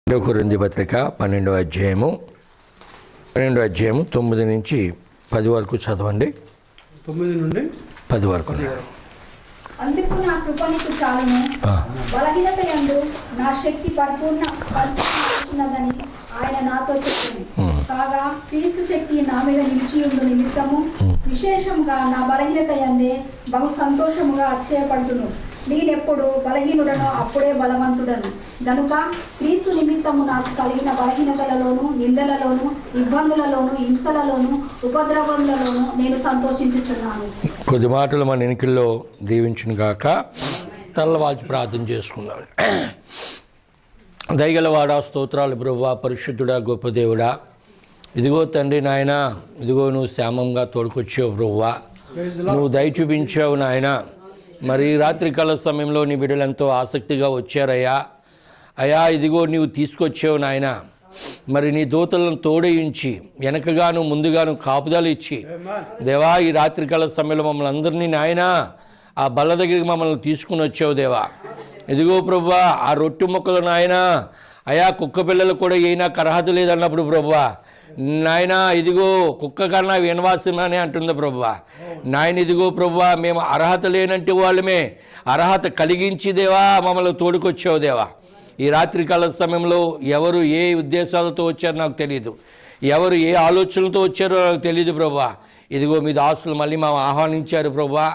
కొరింథీ పత్రిక 12వ అధ్యాయము 9 నుంచి 10 వరకు చదవండి. 9 నుండి 10 వరకు. అందుకు నా కృప నీకు చాలును, బలహీనత యందు నా శక్తి పరిపూర్ణమగుచున్నదని ఆయన నాతో చెప్పింది. కాగా క్రీస్తు శక్తి నా మీద నిలిచి ఉండు నిమిత్తము విశేషంగా నా బలహీనత యందే బహు సంతోషముగా అతిశయపడుతును. నేనెప్పుడు బలహీనుడనో అప్పుడే బలవంతుడను గనుక క్రీస్తు నిమిత్తము నాకు కలిగిన బలహీనతలలోను, నిందలలోను, ఇబ్బందులలోను, హింసలలోను, ఉపద్రవములలోను నేను సంతోషించుచున్నాను. కొద్ది మాటలు మన ఎన్నికల్లో దీవించును గాక. తల్లవాల్చి ప్రార్థన చేసుకున్నాడు. దయగలవాడా, స్తోత్రాలు ప్రభువా, పరిశుద్ధుడా, గొప్ప దేవుడా. ఇదిగో తండ్రి నాయన, ఇదిగో నువ్వు శ్యామంగా తోడుకొచ్చావు ప్రభువా, నువ్వు దయ చూపించావు నాయన. మరి రాత్రికాల సమయంలో నీ బిడ్డలు ఎంతో ఆసక్తిగా వచ్చారయ్యా. అయ్యా ఇదిగో నీవు తీసుకొచ్చావు నాయన. మరి నీ దూతలను తోడయించి వెనకగాను ముందుగాను కాపుదలు ఇచ్చి దేవా, ఈ రాత్రికాల సమయంలో మమ్మల్ని అందరినీ నాయన ఆ బల్ల దగ్గరికి మమ్మల్ని తీసుకుని వచ్చావు దేవా. ఇదిగో ప్రభువా, ఆ రొట్టె ముక్కలు నాయన అయా కుక్క పిల్లలు కూడా ఏనా అర్హత లేదన్నప్పుడు ప్రభువా నాయన, ఇదిగో కుక్క కన్నా వినవాసమని అంటుంది ప్రభువా. నాయన ఇదిగో ప్రభువా, మేము అర్హత లేనంటే వాళ్ళమే అర్హత కలిగించి దేవా మమ్మల్ని తోడుకొచ్చావు దేవా. ఈ రాత్రికాల సమయంలో ఎవరు ఏ ఉద్దేశాలతో వచ్చారో నాకు తెలియదు, ఎవరు ఏ ఆలోచనలతో వచ్చారో నాకు తెలియదు ప్రభువా. ఇదిగో మీ దాసులు మళ్ళీ మమ్మల్ని ఆహ్వానించారు ప్రభువా.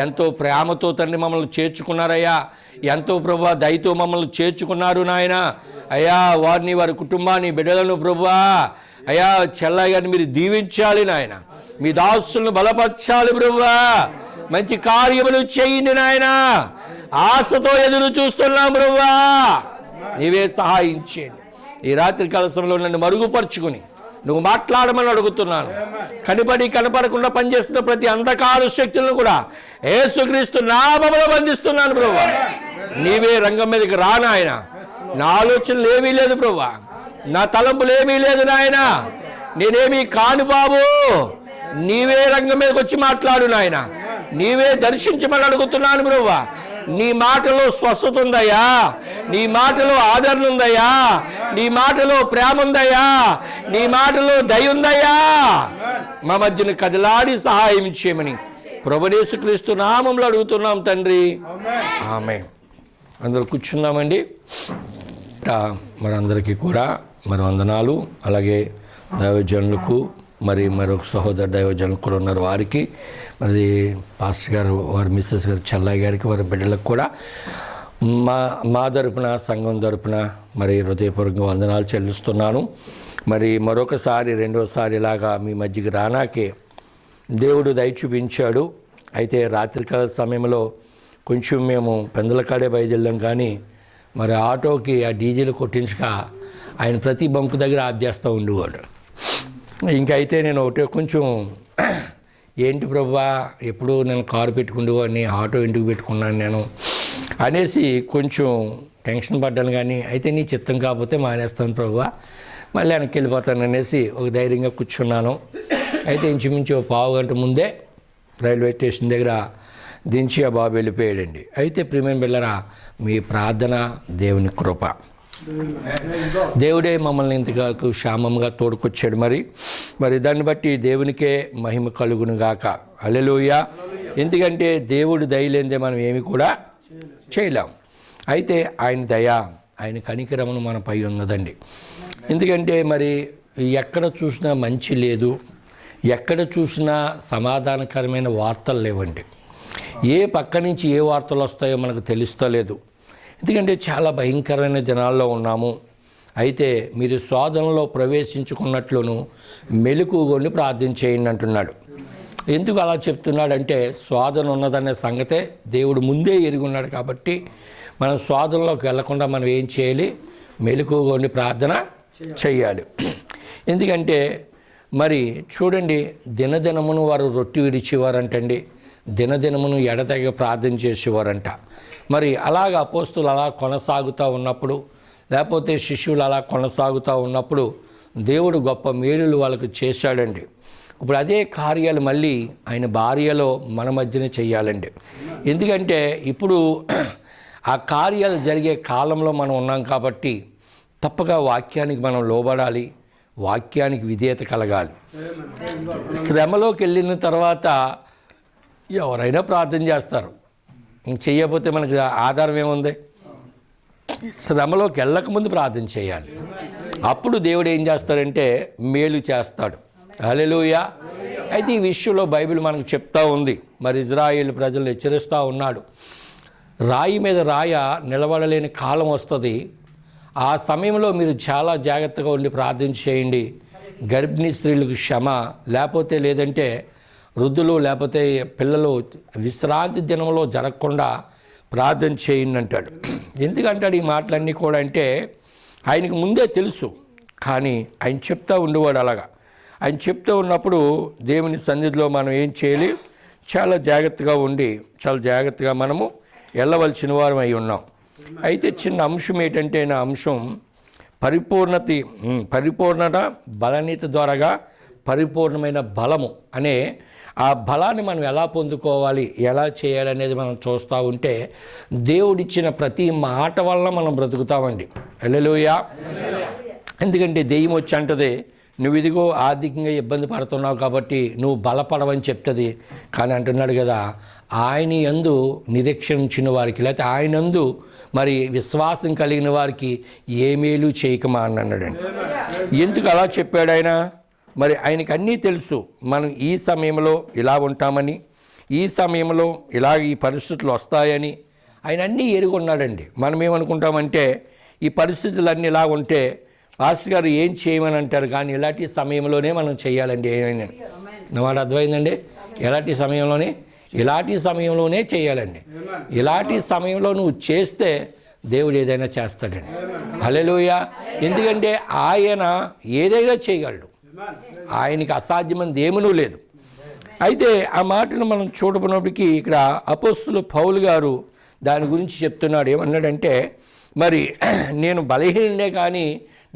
ఎంతో ప్రేమతో తండ్రి మమ్మల్ని చేర్చుకున్నారయ్యా. ఎంతో ప్రభువా దయతో మమ్మల్ని చేర్చుకున్నారు నాయన. అయ్యా వారిని, వారి కుటుంబాన్ని, బిడ్డలను ప్రభువా అయ్యా చెల్లయ్యని మీరు దీవించాలి నాయన. మీ దాసులను బలపరచాలి ప్రభువా. మంచి కార్యములు చేయండి నాయన. ఆశతో ఎదురు చూస్తున్నాం ప్రభువా. నీవే సహాయం చేయండి. ఈ రాత్రికాల సమయంలో నన్ను మరుగుపరుచుకుని నువ్వు మాట్లాడమని అడుగుతున్నాను. కనపడకుండా పనిచేస్తున్న ప్రతి అంధకార శక్తులను కూడా యేసుక్రీస్తు నామములో బంధిస్తున్నాను ప్రభువా. నీవే రంగం మీదకి రా నాయన. నా ఆలోచనలు ఏమీ లేదు ప్రభువా, నా తలంపులు ఏమీ లేదు నాయన. నేనేమీ కాను బాబు, నీవే రంగం మీదకి వచ్చి మాట్లాడు నాయన. నీవే దర్శించమని అడుగుతున్నాను ప్రభువా. నీ మాటలో స్వస్థత ఉందయ్యా, నీ మాటలో ఆదరణ ఉందయ్యా, నీ మాటలో ప్రేమ ఉందయ్యా, నీ మాటలో దయ ఉందయ్యా. మా మధ్యన కదలాడి సహాయం చేయమని ప్రభువు యేసుక్రీస్తు నామములో అడుగుతున్నాం తండ్రి, ఆమేన్. అందరూ కూర్చుందామండి. మనందరికీ కూడా మరి వందనాలు. అలాగే దైవజనులకు, మరి మరొక సహోదర దైవజనులు కూడా ఉన్నారు, వారికి, మరి పాస్టర్ గారు, వారి మిస్సెస్ గారు చెల్లయ్య గారికి, వారి బిడ్డలకు కూడా మా తరపున, సంఘం తరపున మరి హృదయపూర్వకంగా వందనాలు చెల్లిస్తున్నాను. మరి మరొకసారి, రెండోసారి ఇలాగా మీ మధ్యకి రానాకే దేవుడు దయ చూపించాడు. అయితే రాత్రికాల సమయంలో కొంచెం మేము పెందలకాడే బయలుదేరాం, కానీ మరి ఆటోకి ఆ డీజిల్ కొట్టించక ఆయన ప్రతి బంకు దగ్గర ఆఫ్ చేస్తూ ఉండేవాడు. ఇంకైతే నేను ఒకటే కొంచెం ఏంటి ప్రభువా, ఎప్పుడు నేను కారు పెట్టుకుండేవాడిని, ఆటో ఇంటికి పెట్టుకున్నాను నేను అనేసి కొంచెం టెన్షన్ పడ్డాను. కానీ అయితే నీ చిత్తం కాకపోతే మానేస్తాను ప్రభువా, మళ్ళీ వెనక్కి వెళ్ళిపోతాను అనేసి ఒక ధైర్యంగా కూర్చున్నాను. అయితే ఇంచుమించు 1/2 గంట ముందే రైల్వే స్టేషన్ దగ్గర దించి ఆ బాబు వెళ్ళిపోయాడండి. అయితే ప్రియమైన బిడ్డలారా, మీ ప్రార్థన, దేవుని కృప, దేవుడే మమ్మల్ని ఇంతగా క్షేమంగా తోడుకొచ్చాడు. మరి దాన్ని బట్టి దేవునికే మహిమ కలుగును గాక. హల్లెలూయా. ఎందుకంటే దేవుడు దయ లేనిదే మనం ఏమి కూడా చేయలేం. అయితే ఆయన దయ, ఆయన కనికరమును మనపై ఉన్నదండి. ఎందుకంటే మరి ఎక్కడ చూసినా మంచి లేదు, ఎక్కడ చూసినా సమాధానకరమైన వార్తలు లేవండి. ఏ పక్క నుంచి ఏ వార్తలు వస్తాయో మనకు తెలుస్తలేదు. ఎందుకంటే చాలా భయంకరమైన దినాల్లో ఉన్నాము. అయితే మీరు శోధనలో ప్రవేశించుకున్నట్లును మెలకువగొని ప్రార్థన చేయండి అంటున్నాడు. ఎందుకు అలా చెప్తున్నాడంటే, శోధన ఉన్నదనే సంగతే దేవుడు ముందే ఎరుగున్నాడు. కాబట్టి మనం శోధనలోకి వెళ్లకుండా మనం ఏం చేయాలి? మెలకువగొని ప్రార్థన చేయాలి. ఎందుకంటే మరి చూడండి, దినదినమును వారు రొట్టె విరిచేవారంటండి, దినదినమును ఎడతెగ ప్రార్థన చేసేవారంట. మరి అలాగ అపోస్తులు అలా కొనసాగుతూ ఉన్నప్పుడు, లేకపోతే శిష్యులు అలా కొనసాగుతూ ఉన్నప్పుడు దేవుడు గొప్ప మేలులు వాళ్ళకు చేశాడండి. ఇప్పుడు అదే కార్యాలు మళ్ళీ ఆయన భార్యలో మన మధ్యనే చెయ్యాలండి. ఎందుకంటే ఇప్పుడు ఆ కార్యాలు జరిగే కాలంలో మనం ఉన్నాం కాబట్టి తప్పగా వాక్యానికి మనం లోబడాలి, వాక్యానికి విధేయత కలగాలి. శ్రమలోకి వెళ్ళిన తర్వాత ఎవరైనా ప్రార్థన చేస్తారు, చేయకపోతే మనకి ఆధారం ఏముంది? శ్రమలోకి వెళ్ళకముందు ప్రార్థన చేయాలి. అప్పుడు దేవుడు ఏం చేస్తాడంటే మేలు చేస్తాడు. హల్లెలూయా. అయితే ఈ విషయంలో బైబిల్ మనకు చెప్తా ఉంది. మరి ఇజ్రాయేల్ ప్రజలు హెచ్చరిస్తూ ఉన్నాడు, రాయి మీద రాయ నిలబడలేని కాలం వస్తుంది. ఆ సమయంలో మీరు చాలా జాగ్రత్తగా ఉండి ప్రార్థన చేయండి. గర్భిణీ స్త్రీలకు క్షమ, లేదంటే వృద్ధులు లేకపోతే పిల్లలు విశ్రాంతి దినంలో జరగకుండా ప్రార్థన చేయండి అంటాడు. ఎందుకంటాడు ఈ మాటలన్నీ కూడా అంటే ఆయనకు ముందే తెలుసు, కానీ ఆయన చెప్తూ ఉండేవాడు. అలాగా ఆయన చెప్తూ ఉన్నప్పుడు దేవుని సన్నిధిలో మనం ఏం చేయాలి? చాలా జాగ్రత్తగా ఉండి చాలా జాగ్రత్తగా మనము వెళ్ళవలసిన వారం అయి ఉన్నాం. అయితే చిన్న అంశం ఏంటంటే నా అంశం పరిపూర్ణత బలనీత ద్వారాగా పరిపూర్ణమైన బలము అనే ఆ బలాన్ని మనం ఎలా పొందుకోవాలి, ఎలా చేయాలనేది మనం చూస్తూ ఉంటే దేవుడిచ్చిన ప్రతి మాట వల్ల మనం బ్రతుకుతామండి. హల్లెలూయా. ఎందుకంటే దెయ్యం వచ్చి అంటది, నువ్వు ఇదిగో ఆర్థికంగా ఇబ్బంది పడుతున్నావు కాబట్టి నువ్వు బలపడవని చెప్తుంది. కానీ అంటున్నాడు కదా, ఆయన యందు నిరీక్షణ ఉంచిన వారికి లేకపోతే ఆయన యందు మరి విశ్వాసం కలిగిన వారికి ఏ మేలు చేయకమా అని అన్నాడండి. ఎందుకు అలా చెప్పాడు ఆయన? మరి ఆయనకు అన్నీ తెలుసు. మనం ఈ సమయంలో ఇలా ఉంటామని, ఈ సమయంలో ఈ పరిస్థితులు వస్తాయని ఆయన అన్నీ ఎరుగున్నాడండి. మనం ఏమనుకుంటామంటే ఈ పరిస్థితులన్నీ ఇలా ఉంటే పాస్టర్ గారు ఏం చేయమని అంటారు, కానీ ఇలాంటి సమయంలోనే మనం చేయాలండి. ఏమైనా మాట అర్థమైందండి? ఇలాంటి సమయంలోనే చేయాలండి. ఇలాంటి సమయంలో నువ్వు చేస్తే దేవుడు ఏదైనా చేస్తాడండి. హల్లెలూయా. ఎందుకంటే ఆయన ఏదైనా చేయగలడు, ఆయనకి అసాధ్యమైనది ఏమీ లేదు. అయితే ఆ మాటను మనం చూడబడినప్పటికీ ఇక్కడ అపోస్తలుడు పౌలు గారు దాని గురించి చెప్తున్నాడు. ఏమన్నాడంటే, మరి నేను బలహీనుడే కానీ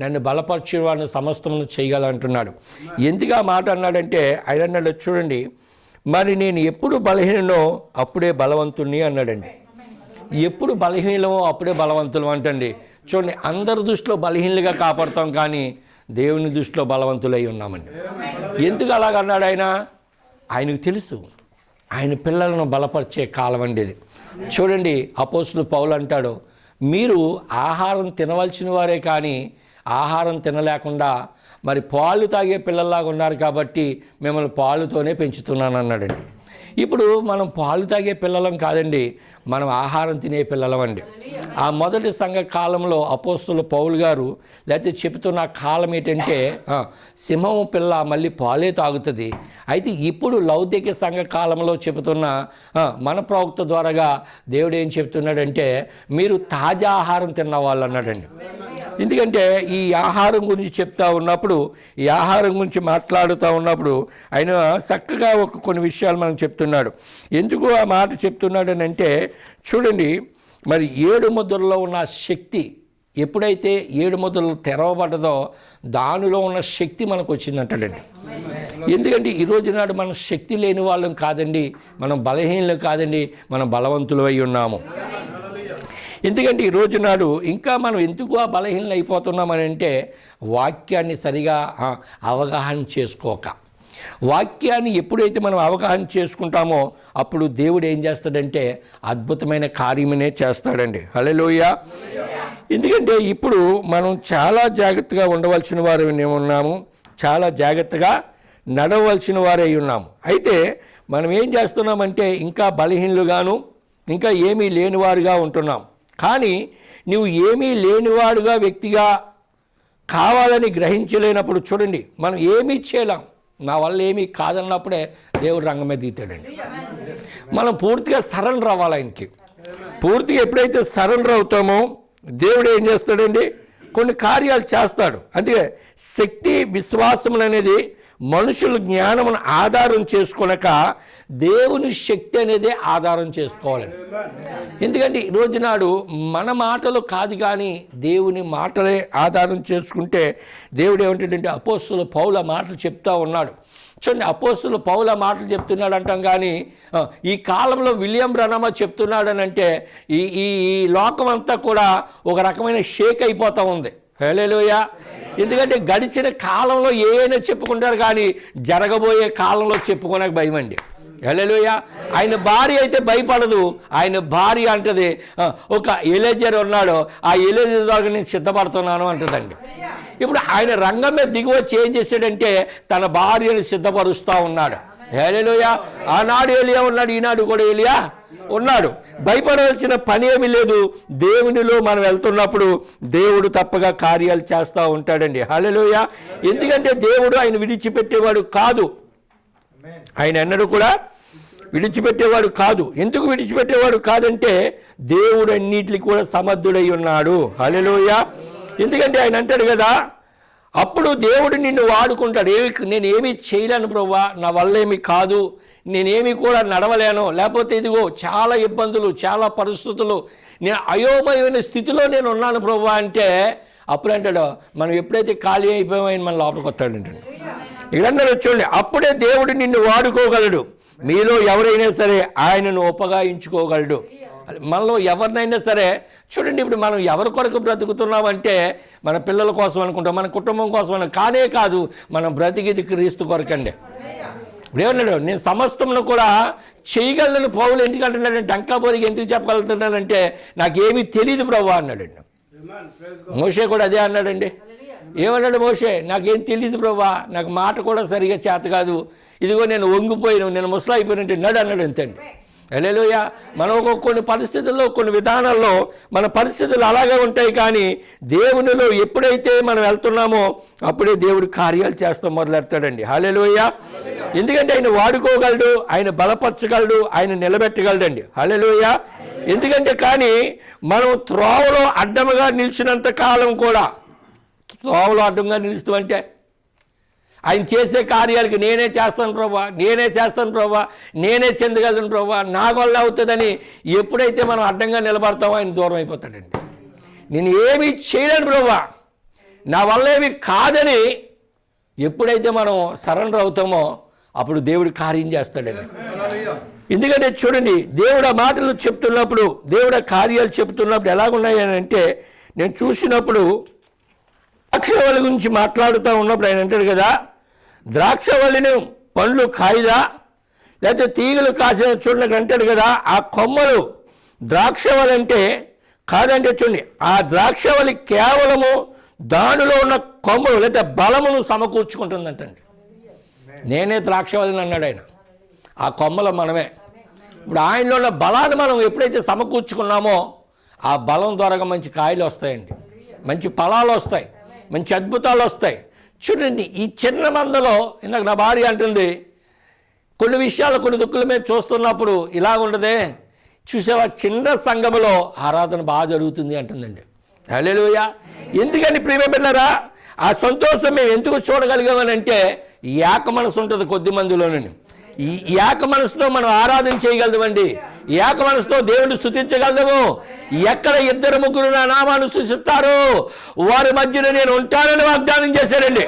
నన్ను బలపరిచిన వాడిని సమస్తమును చేయగలంటున్నాడు. ఎందుకు ఆ మాట అన్నాడంటే ఆయన అన్నాడు, చూడండి, మరి నేను ఎప్పుడు బలహీనో అప్పుడే బలవంతుణ్ణి అన్నాడండి. ఎప్పుడు బలహీనమో అప్పుడే బలవంతులు అంటండి. చూడండి, అందరి దృష్టిలో బలహీనలుగా కాపాడుతాం, కానీ దేవుని దృష్టిలో బలవంతులై ఉన్నామండి. ఎందుకు అలాగన్నాడు ఆయన? ఆయనకు తెలుసు ఆయన పిల్లలను బలపరిచే కాలం అండి ఇది. చూడండి, అపోస్తలుడు పౌలు అంటాడు, మీరు ఆహారం తినవలసిన వారే కానీ ఆహారం తినలేకుండా మరి పాలు తాగే పిల్లల్లాగా ఉన్నారు కాబట్టి మిమ్మల్ని పాలుతోనే పెంచుతున్నాను అన్నాడండి. ఇప్పుడు మనం పాలు తాగే పిల్లలం కాదండి, మనం ఆహారం తినే పిల్లలం అండి. ఆ మొదటి సంఘ కాలంలో అపోస్తలుడు పౌలు గారు లేకపోతే చెబుతున్న కాలం ఏంటంటే సింహం పిల్ల మళ్ళీ పాలే తాగుతుంది. అయితే ఇప్పుడు లౌకిక సంఘ కాలంలో చెబుతున్న మన ప్రవక్త ద్వారాగా దేవుడు ఏం చెప్తున్నాడంటే మీరు తాజా ఆహారం తిన్నవాళ్ళు అన్నాడండి. ఎందుకంటే ఈ ఆహారం గురించి చెప్తా ఉన్నప్పుడు, ఈ ఆహారం గురించి మాట్లాడుతూ ఉన్నప్పుడు ఆయన చక్కగా కొన్ని విషయాలు మనం చెప్తున్నాడు. ఎందుకు ఆ మాట చెప్తున్నాడని అంటే, చూడండి, మరి 7 ముద్రల్లో ఉన్న శక్తి ఎప్పుడైతే 7 ముద్రలు తెరవబడ్డదో దానిలో ఉన్న శక్తి మనకు వచ్చిందంటాడండి. ఎందుకంటే ఈరోజు నాడు మనం శక్తి లేని వాళ్ళం కాదండి, మనం బలహీనలు కాదండి, మనం బలవంతులు అయి ఉన్నాము. ఎందుకంటే ఈరోజు నాడు ఇంకా మనం ఎందుకు ఆ బలహీనలు అయిపోతున్నామని అంటే వాక్యాన్ని సరిగా అవగాహన చేసుకోక. వాక్యాన్ని ఎప్పుడైతే మనం అవగాహన చేసుకుంటామో అప్పుడు దేవుడు ఏం చేస్తాడంటే అద్భుతమైన కార్యమనే చేస్తాడండి. హల్లెలూయా. ఎందుకంటే ఇప్పుడు మనం చాలా జాగ్రత్తగా ఉండవలసిన వారు ఉన్నాము, చాలా జాగ్రత్తగా నడవలసిన వారే ఉన్నాము. అయితే మనం ఏం చేస్తున్నామంటే ఇంకా బలహీనులుగాను ఇంకా ఏమీ లేనివారుగా ఉంటున్నాం. కానీ నువ్వు ఏమీ లేనివాడుగా వ్యక్తిగా కావాలని గ్రహించలేనప్పుడు చూడండి, మనం ఏమీ చేయలేం, నా వల్ల ఏమీ కాదన్నప్పుడే దేవుడు రంగం మీద దిగుతాడండి. మనం పూర్తిగా సరెండర్ అవ్వాలి ఆయనకి. పూర్తిగా ఎప్పుడైతే సరెండర్ అవుతామో దేవుడు ఏం చేస్తాడండి, కొన్ని కార్యాలు చేస్తాడు. అంటే శక్తి విశ్వాసములు అనేది మనుషుల జ్ఞానమును ఆధారం చేసుకొనక దేవుని శక్తి అనేది ఆధారం చేసుకోవాలండి. ఎందుకంటే ఈరోజు నాడు మన మాటలు కాదు కానీ దేవుని మాటలే ఆధారం చేసుకుంటే దేవుడు ఏమంటాడంటే అపోస్తలుడు పౌలు మాటలు చెప్తా ఉన్నాడు. చూడండి, అపోస్తలుడు పౌలు మాటలు చెప్తున్నాడు అంటాం కానీ ఈ కాలంలో విలియం బ్రనమా చెప్తున్నాడు అని అంటే ఈ లోకం అంతా కూడా ఒక రకమైన షేక్ అయిపోతూ ఉంది. హల్లెలూయా. ఎందుకంటే గడిచిన కాలంలో ఏమైనా చెప్పుకుంటారు కానీ జరగబోయే కాలంలో చెప్పుకోనకు భయం అండి. హల్లెలూయా. ఆయన భార్య అయితే భయపడదు. ఆయన భార్య అంటది, ఒక ఎలేజర్ ఉన్నాడు, ఆ ఎలేజర్ ద్వారా నేను సిద్ధపడుతున్నాను అంటదండి. ఇప్పుడు ఆయన రంగం మీద దిగువచ్చి ఏం చేశాడంటే తన భార్యను సిద్ధపరుస్తూ ఉన్నాడు. హల్లెలూయా. ఆనాడు ఏలియా ఉన్నాడు, ఈనాడు కూడా ఏలియా ఉన్నాడు. భయపడవలసిన పని ఏమీ లేదు. దేవునిలో మనం వెళ్తున్నప్పుడు దేవుడు తప్పగా కార్యాలు చేస్తూ ఉంటాడండి. హల్లెలూయా. ఎందుకంటే దేవుడు ఆయన విడిచిపెట్టేవాడు కాదు. ఆయన ఎన్నడూ కూడా విడిచిపెట్టేవాడు కాదు. ఎందుకు విడిచిపెట్టేవాడు కాదంటే దేవుడు అన్నిటికీ కూడా సమర్థుడై ఉన్నాడు. హల్లెలూయా. ఎందుకంటే ఆయన అంటాడు కదా, అప్పుడు దేవుడు నిన్ను వాడుకుంటాడు. నేనేమీ చేయలేను ప్రభువా, నా వల్ల ఏమీ కాదు, నేనేమీ కూడా నడవలేను, లేకపోతే ఇదిగో చాలా ఇబ్బందులు, చాలా పరిస్థితులు, నేను అయోమయమైన స్థితిలో నేను ఉన్నాను ప్రభువా అంటే అప్పుడు అంటాడు, మనం ఎప్పుడైతే ఖాళీ అయిపోయామని మన లోపలికి వస్తాడంటాడు. ఇక్కడ చూడండి, అప్పుడే దేవుడు నిన్ను వాడుకోగలడు. మీలో ఎవరైనా సరే ఆయనను ఉపయోగించుకోగలడు. మనలో ఎవరినైనా సరే చూడండి, ఇప్పుడు మనం ఎవరి కొరకు బ్రతుకుతున్నామంటే మన పిల్లల కోసం అనుకుంటాం, మన కుటుంబం కోసం కానే కాదు, మనం బ్రతికిది క్రీస్తు కొరకండి. ఏమన్నాడు, నేను సమస్తమును కూడా చేయగలను పౌలు. ఎందుకు అంటున్నాడంటే డంకాపోరికి ఎందుకు చెప్పగలుగుతున్నానంటే నాకేమీ తెలియదు ప్రభువా అన్నాడండి. మోషే కూడా అదే అన్నాడండి. ఏమన్నాడు మోషే, నాకేం తెలియదు ప్రభువా, నాకు మాట కూడా సరిగా చేత కాదు, ఇదిగో నేను వంగిపోయాను, నేను ముసలి అయిపోయినంటే నడు అన్నాడు. అంతండి. హల్లెలూయా. మనం కొన్ని పరిస్థితుల్లో, కొన్ని విధానాల్లో మన పరిస్థితులు అలాగే ఉంటాయి, కానీ దేవునిలో ఎప్పుడైతే మనం వెళ్తున్నామో అప్పుడే దేవుడు కార్యాలు చేస్తాం మొదలెడతాడండి. హల్లెలూయా. ఎందుకంటే ఆయన వాడుకోగలడు, ఆయన బలపరచగలడు, ఆయన నిలబెట్టగలడండి. హల్లెలూయా. ఎందుకంటే కానీ మనం త్రోవలో అడ్డముగా నిలిచినంత కాలం కూడా, త్రోవలో అడ్డంగా నిలుస్తామంటే ఆయన చేసే కార్యాలకి నేనే చేస్తాను ప్రభువా, నేనే చేస్తాను ప్రభువా, నేనే చెందగలను ప్రభువా, నా వల్ల అవుతుందని ఎప్పుడైతే మనం అడ్డంగా నిలబడతామో ఆయన దూరం అయిపోతాడండి. నేను ఏమీ చేయలేను ప్రభువా, నా వల్ల ఏమి కాదని ఎప్పుడైతే మనం సరెండర్ అవుతామో అప్పుడు దేవుడు కార్యం చేస్తాడండి. ఎందుకంటే చూడండి, దేవుడు ఆ మాటలు చెప్తున్నప్పుడు, దేవుడు ఆ కార్యాలు చెప్తున్నప్పుడు ఎలాగున్నాయి అని అంటే, నేను చూసినప్పుడు ద్రాక్షవల్లి గురించి మాట్లాడుతూ ఉన్నప్పుడు ఆయన అంటాడు కదా, ద్రాక్షవల్లిని పండ్లు కాయదా లేకపోతే తీగలు కాసే చూడండి అంటాడు కదా, ఆ కొమ్మలు ద్రాక్షవల్లి అంటే కాదంటే చూడండి, ఆ ద్రాక్షవల్లి కేవలము దానిలో ఉన్న కొమ్మలు లేకపోతే బలమును సమకూర్చుకుంటుందంటండి. నేనే ద్రాక్షవల్లిని అన్నాడు ఆయన, ఆ కొమ్మలు మనమే. ఇప్పుడు ఆయనలో ఉన్న బలాన్ని మనం ఎప్పుడైతే సమకూర్చుకున్నామో ఆ బలం ద్వారా మంచి కాయలు వస్తాయండి, మంచి ఫలాలు వస్తాయి, మంచి అద్భుతాలు వస్తాయి. చూడండి, ఈ చిన్న మందలో ఇందాక నా భార్య అంటుంది, కొన్ని విషయాలు కొన్ని దుక్కుల మీద చూస్తున్నప్పుడు ఇలా ఉండదే, చూసేవా చిన్న సంఘములో ఆరాధన బాగా జరుగుతుంది అంటుందండి. హల్లెలూయా. ఎందుకని ప్రియమైన బిడ్డలారా, ఆ సంతోషం మేము ఎందుకు చూడగలిగామని అంటే ఏక మనసు ఉంటుంది కొద్ది మందిలోనండి. ఈ ఏక మనసుతో మనం ఆరాధన చేయగలమండి, ఏక మనసుతో దేవుని స్తుతించగలము. ఎక్కడ ఇద్దరు ముగ్గురు నా నామాన్ని స్తుతిస్తారు వారి మధ్యన నేను ఉంటానని వాగ్దానం చేశాడండి.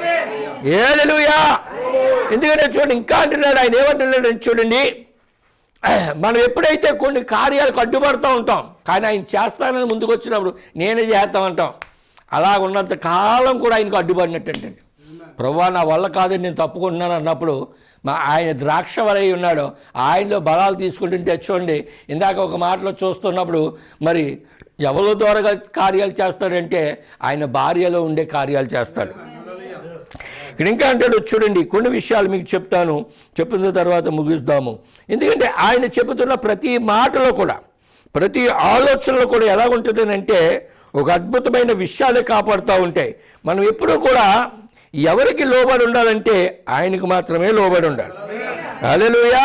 హల్లెలూయా. ఎందుకంటే చూడండి, ఇంకా అంటున్నాడు ఆయన, ఏమంటున్నాడు చూడండి, మనం ఎప్పుడైతే కొన్ని కార్యాలకు అడ్డుపడుతూ ఉంటాం కానీ ఆయన చేస్తానని ముందుకు వచ్చినప్పుడు నేనే చేస్తామంటాం, అలా ఉన్నంత కాలం కూడా ఆయనకు అడ్డుపడినట్టండి. ప్రభువా నా వల్ల కాదని నేను తప్పుకుంటున్నాను అన్నప్పుడు ఆయన ద్రాక్షవల్లి ఉన్నాడు, ఆయనలో బలాలు తీసుకుంటుంటే చూడండి, ఇందాక ఒక మాటలో చూస్తున్నప్పుడు మరి ఎవరి ద్వారా కార్యాలు చేస్తాడంటే ఆయన భార్యలో ఉండే కార్యాలు చేస్తాడు. ఇక్కడ ఇంకా అంటాడు చూడండి, కొన్ని విషయాలు మీకు చెప్తాను, చెప్పిన తర్వాత ముగిస్తాము. ఎందుకంటే ఆయన చెబుతున్న ప్రతి మాటలో కూడా, ప్రతి ఆలోచనలో కూడా ఎలా ఉంటుంది అంటే ఒక అద్భుతమైన విషయాలే కాపాడుతూ ఉంటాయి. మనం ఎప్పుడూ కూడా ఎవరికి లోబడి ఉండాలంటే ఆయనకు మాత్రమే లోబడి ఉండాలి. హల్లెలూయా.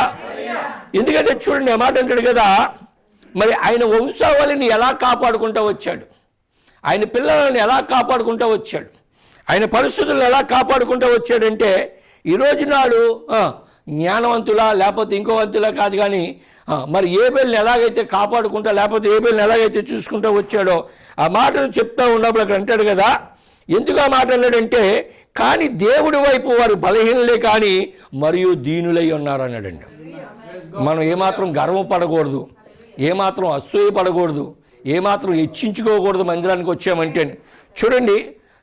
ఎందుకంటే చూడండి, ఆ మాట అంటాడు కదా, మరి ఆయన వంశావళిని ఎలా కాపాడుకుంటూ వచ్చాడు, ఆయన పిల్లలను ఎలా కాపాడుకుంటూ వచ్చాడు, ఆయన పరిస్థితులను ఎలా కాపాడుకుంటూ వచ్చాడంటే ఈరోజు నాడు జ్ఞానవంతులా లేకపోతే ఇంకో వంతులా కాదు, కానీ మరి ఏబేల్ని ఎలాగైతే కాపాడుకుంటా లేకపోతే ఏబేల్ని ఎలాగైతే చూసుకుంటూ వచ్చాడో ఆ మాటలు చెప్తూ ఉన్నప్పుడు అక్కడ అంటాడు కదా, ఎందుకు ఆ మాట అన్నాడంటే, కానీ దేవుడి వైపు వారు బలహీనలే కానీ మరియు దీనులై ఉన్నారన్నాడండి. మనం ఏమాత్రం గర్వపడకూడదు, ఏమాత్రం అసూయ పడకూడదు, ఏమాత్రం హెచ్చించుకోకూడదు మందిరానికి వచ్చామంటే. చూడండి,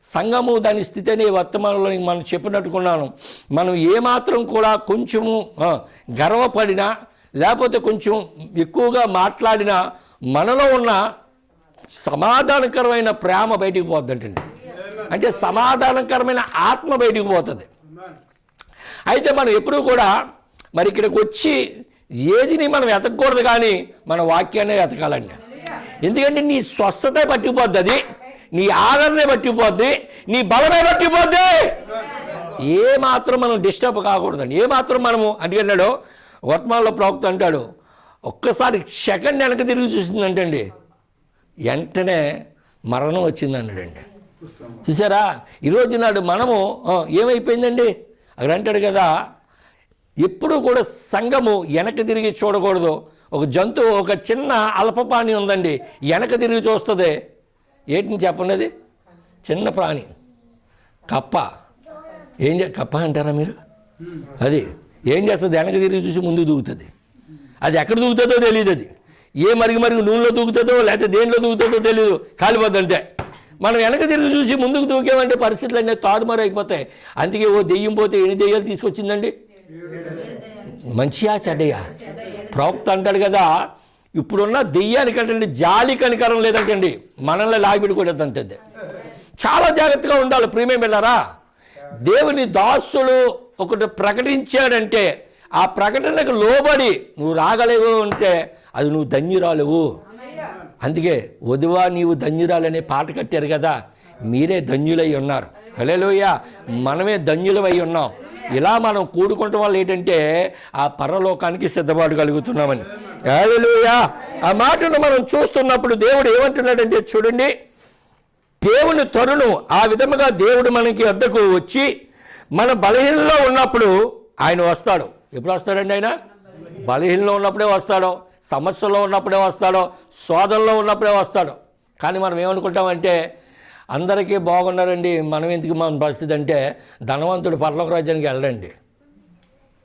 సంఘము దాని స్థితి అనే వర్తమానంలో మనం చెప్పినట్టుకున్నాను. మనం ఏమాత్రం కూడా కొంచెము గర్వపడినా లేకపోతే కొంచెం ఎక్కువగా మాట్లాడినా మనలో ఉన్న సమాధానకరమైన ప్రేమ బయటికి పోద్దంటండి. అంటే సమాధానకరమైన ఆత్మ బయటికి పోతుంది. అయితే మనం ఎప్పుడూ కూడా మరి ఇక్కడికి వచ్చి ఏదిని మనం వెతకూడదు, కానీ మన వాక్యాన్ని వెతకాలండి. ఎందుకంటే నీ స్వస్థత పట్టిపోద్ది, అది నీ ఆదరణే పట్టిపోద్ది, నీ బలమే పట్టిపోద్ది. ఏమాత్రం మనం డిస్టర్బ్ కాకూడదండి. ఏమాత్రం మనము అడిగినాడు వర్తమానంలో ప్రవక్త అంటాడు, ఒక్కసారి సెకండ్ వెనక తిరిగి చూసిందంటండి, వెంటనే మరణం వచ్చిందన్నాడండి. చూసారా, ఈరోజు నాడు మనము ఏమైపోయిందండి అక్కడ అంటాడు కదా, ఎప్పుడు కూడా సంఘము వెనక తిరిగి చూడకూడదు. ఒక జంతువు, ఒక చిన్న అల్పపాణి ఉందండి, వెనక తిరిగి చూస్తుంది. ఏంటిని చెప్పండి, అది చిన్న ప్రాణి కప్ప. కప్ప అంటారా మీరు? అది ఏం చేస్తుంది? వెనక తిరిగి చూసి ముందుకు దూకుతుంది. అది ఎక్కడ దూకుతుందో తెలియదు. అది ఏ మరిగి నూనెలో దూకుతుందో లేకపోతే దేంట్లో దూకుతుందో తెలియదు, కాలిపోద్ది అంతే. మనం వెనక తిరిగి చూసి ముందుకు దూకేమంటే పరిస్థితులు అన్నీ తారుమారు అయిపోతాయి. అందుకే ఓ దెయ్యం పోతే ఎన్ని దెయ్యాలు తీసుకొచ్చిందండి? మంచియా చెడ్డయా? ప్రవక్త అంటాడు కదా, ఇప్పుడున్న దెయ్యానికంటే జాలి కనికరం లేదంటండి, మనల్ని లాగిపెట్టుకోలేదంటే. చాలా జాగ్రత్తగా ఉండాలి ప్రియమైన బిడ్డలారా. దేవుని దాసుడు ఒకటి ప్రకటించాడంటే ఆ ప్రకటనకు లోబడి నువ్వు రాగలేవు అంటే అది నువ్వు ధన్యురాలేవు. అందుకే వధువా నీవు ధన్యురాలనే పాట కట్టారు కదా, మీరే ధన్యులై ఉన్నారు. హల్లెలూయా, మనమే ధన్యులమై ఉన్నాం. ఇలా మనం కూడుకోవటం వల్ల ఏంటంటే ఆ పరలోకానికి సిద్ధపాటు కలుగుతున్నామని. హల్లెలూయా. ఆ మాటను మనం చూస్తున్నప్పుడు దేవుడు ఏమంటున్నాడంటే చూడండి, దేవుని తరుణం ఆ విధముగా దేవుడు మనకి వద్దకు వచ్చి మన బలహీనలో ఉన్నప్పుడు ఆయన వస్తాడు. ఎప్పుడు వస్తాడండి? ఆయన బలహీనలో ఉన్నప్పుడే వస్తాడో, సమస్యలో ఉన్నప్పుడే వస్తాడో, శోధనలో ఉన్నప్పుడే వస్తాడు. కానీ మనం ఏమనుకుంటామంటే అందరికీ బాగున్నారండి, మనం ఎందుకు మన పరిస్థితి అంటే ధనవంతుడు పరలోక రాజ్యానికి వెళ్ళండి.